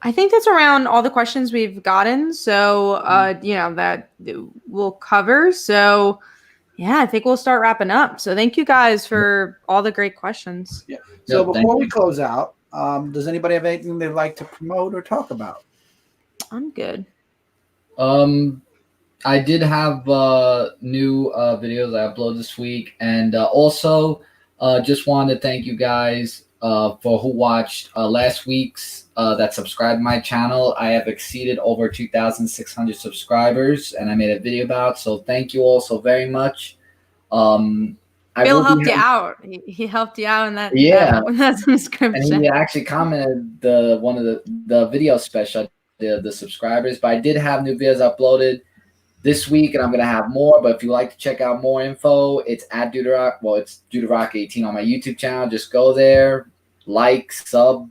I think that's around all the questions we've gotten. So, that we'll cover. So, yeah, I think we'll start wrapping up. So thank you guys for all the great questions.
Yeah. So before we close out, does anybody have anything they'd like to promote or talk about?
I'm good.
I did have new videos I uploaded this week, and also just wanted to thank you guys for who watched last week's that subscribed to my channel. I have exceeded over 2,600 subscribers, and I made a video about it, so thank you all so very much.
Bill helped you out. He helped you out in that, that subscription.
And he actually commented one of the video special, the subscribers. But I did have new videos uploaded this week, and I'm gonna have more. But if you like to check out more info, it's at Duderock. Well, it's Duderock18 on my YouTube channel. Just go there, like, sub,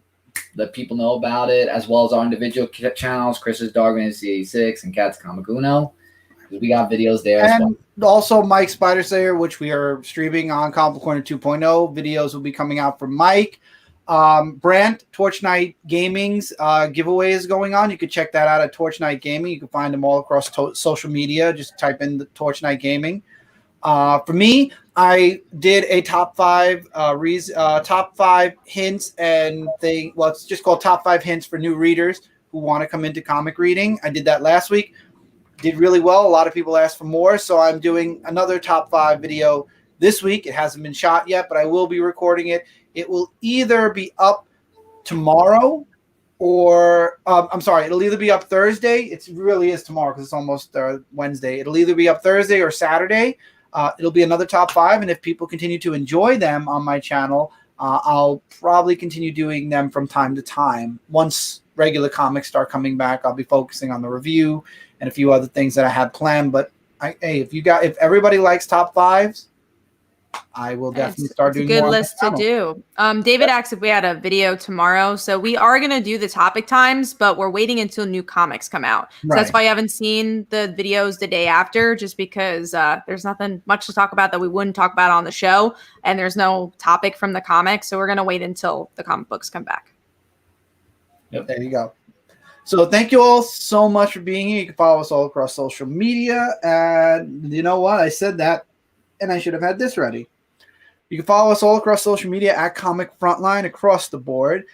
let people know about it, as well as our individual channels, Chris's Darwin NC86 and Cat's Kamaguno. We got videos there as well.
Also Mike Spider Slayer, which we are streaming on Comic Corner 2.0. Videos will be coming out from Mike. Brant, Torch Night Gaming's giveaway is going on. You can check that out at Torch Night Gaming. You can find them all across social media. Just type in the Torch Night Gaming. For me, I did a top 5 hints and thing. Well, it's just called Top 5 Hints for New Readers who want to come into comic reading. I did that last week. Did really well. A lot of people asked for more, so I'm doing another top 5 video this week. It hasn't been shot yet, but I will be recording it. It will either be up tomorrow or it'll either be up Thursday. It really is tomorrow because it's almost Wednesday. It'll either be up Thursday or Saturday. it'll be another top 5. And if people continue to enjoy them on my channel, I'll probably continue doing them from time to time. Once regular comics start coming back, I'll be focusing on the review and a few other things that I had planned. But if everybody likes top 5s, I will definitely start doing
more. It's a good
more
list to do. David asked if we had a video tomorrow. So we are going to do the topic times, but we're waiting until new comics come out. So that's why you haven't seen the videos the day after, just because there's nothing much to talk about that we wouldn't talk about on the show. And there's no topic from the comics. So we're going to wait until the comic books come back.
Yep. There you go. So thank you all so much for being here. You can follow us all across social media. And you know what? I said that, and I should have had this ready. You can follow us all across social media at Comic Frontline across the board.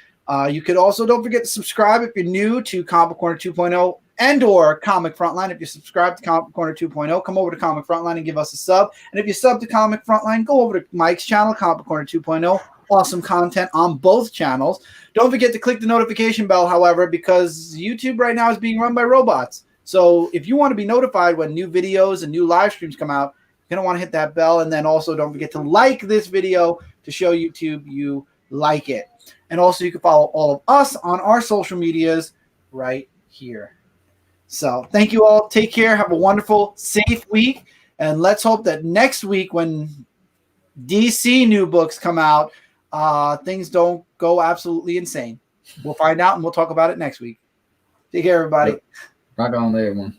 You could also, don't forget to subscribe if you're new to Comic Corner 2.0 and or Comic Frontline. If you subscribe to Comic Corner 2.0, come over to Comic Frontline and give us a sub. And if you sub to Comic Frontline, go over to Mike's channel, Comic Corner 2.0. Awesome content on both channels. Don't forget to click the notification bell, however, because YouTube right now is being run by robots. So if you want to be notified when new videos and new live streams come out, you're going to want to hit that bell. And then also don't forget to like this video to show YouTube you like it. And also you can follow all of us on our social medias right here. So thank you all. Take care. Have a wonderful, safe week. And let's hope that next week when DC new books come out, things don't go absolutely insane. We'll find out and we'll talk about it next week. Take care, everybody.
Rock on there, everyone.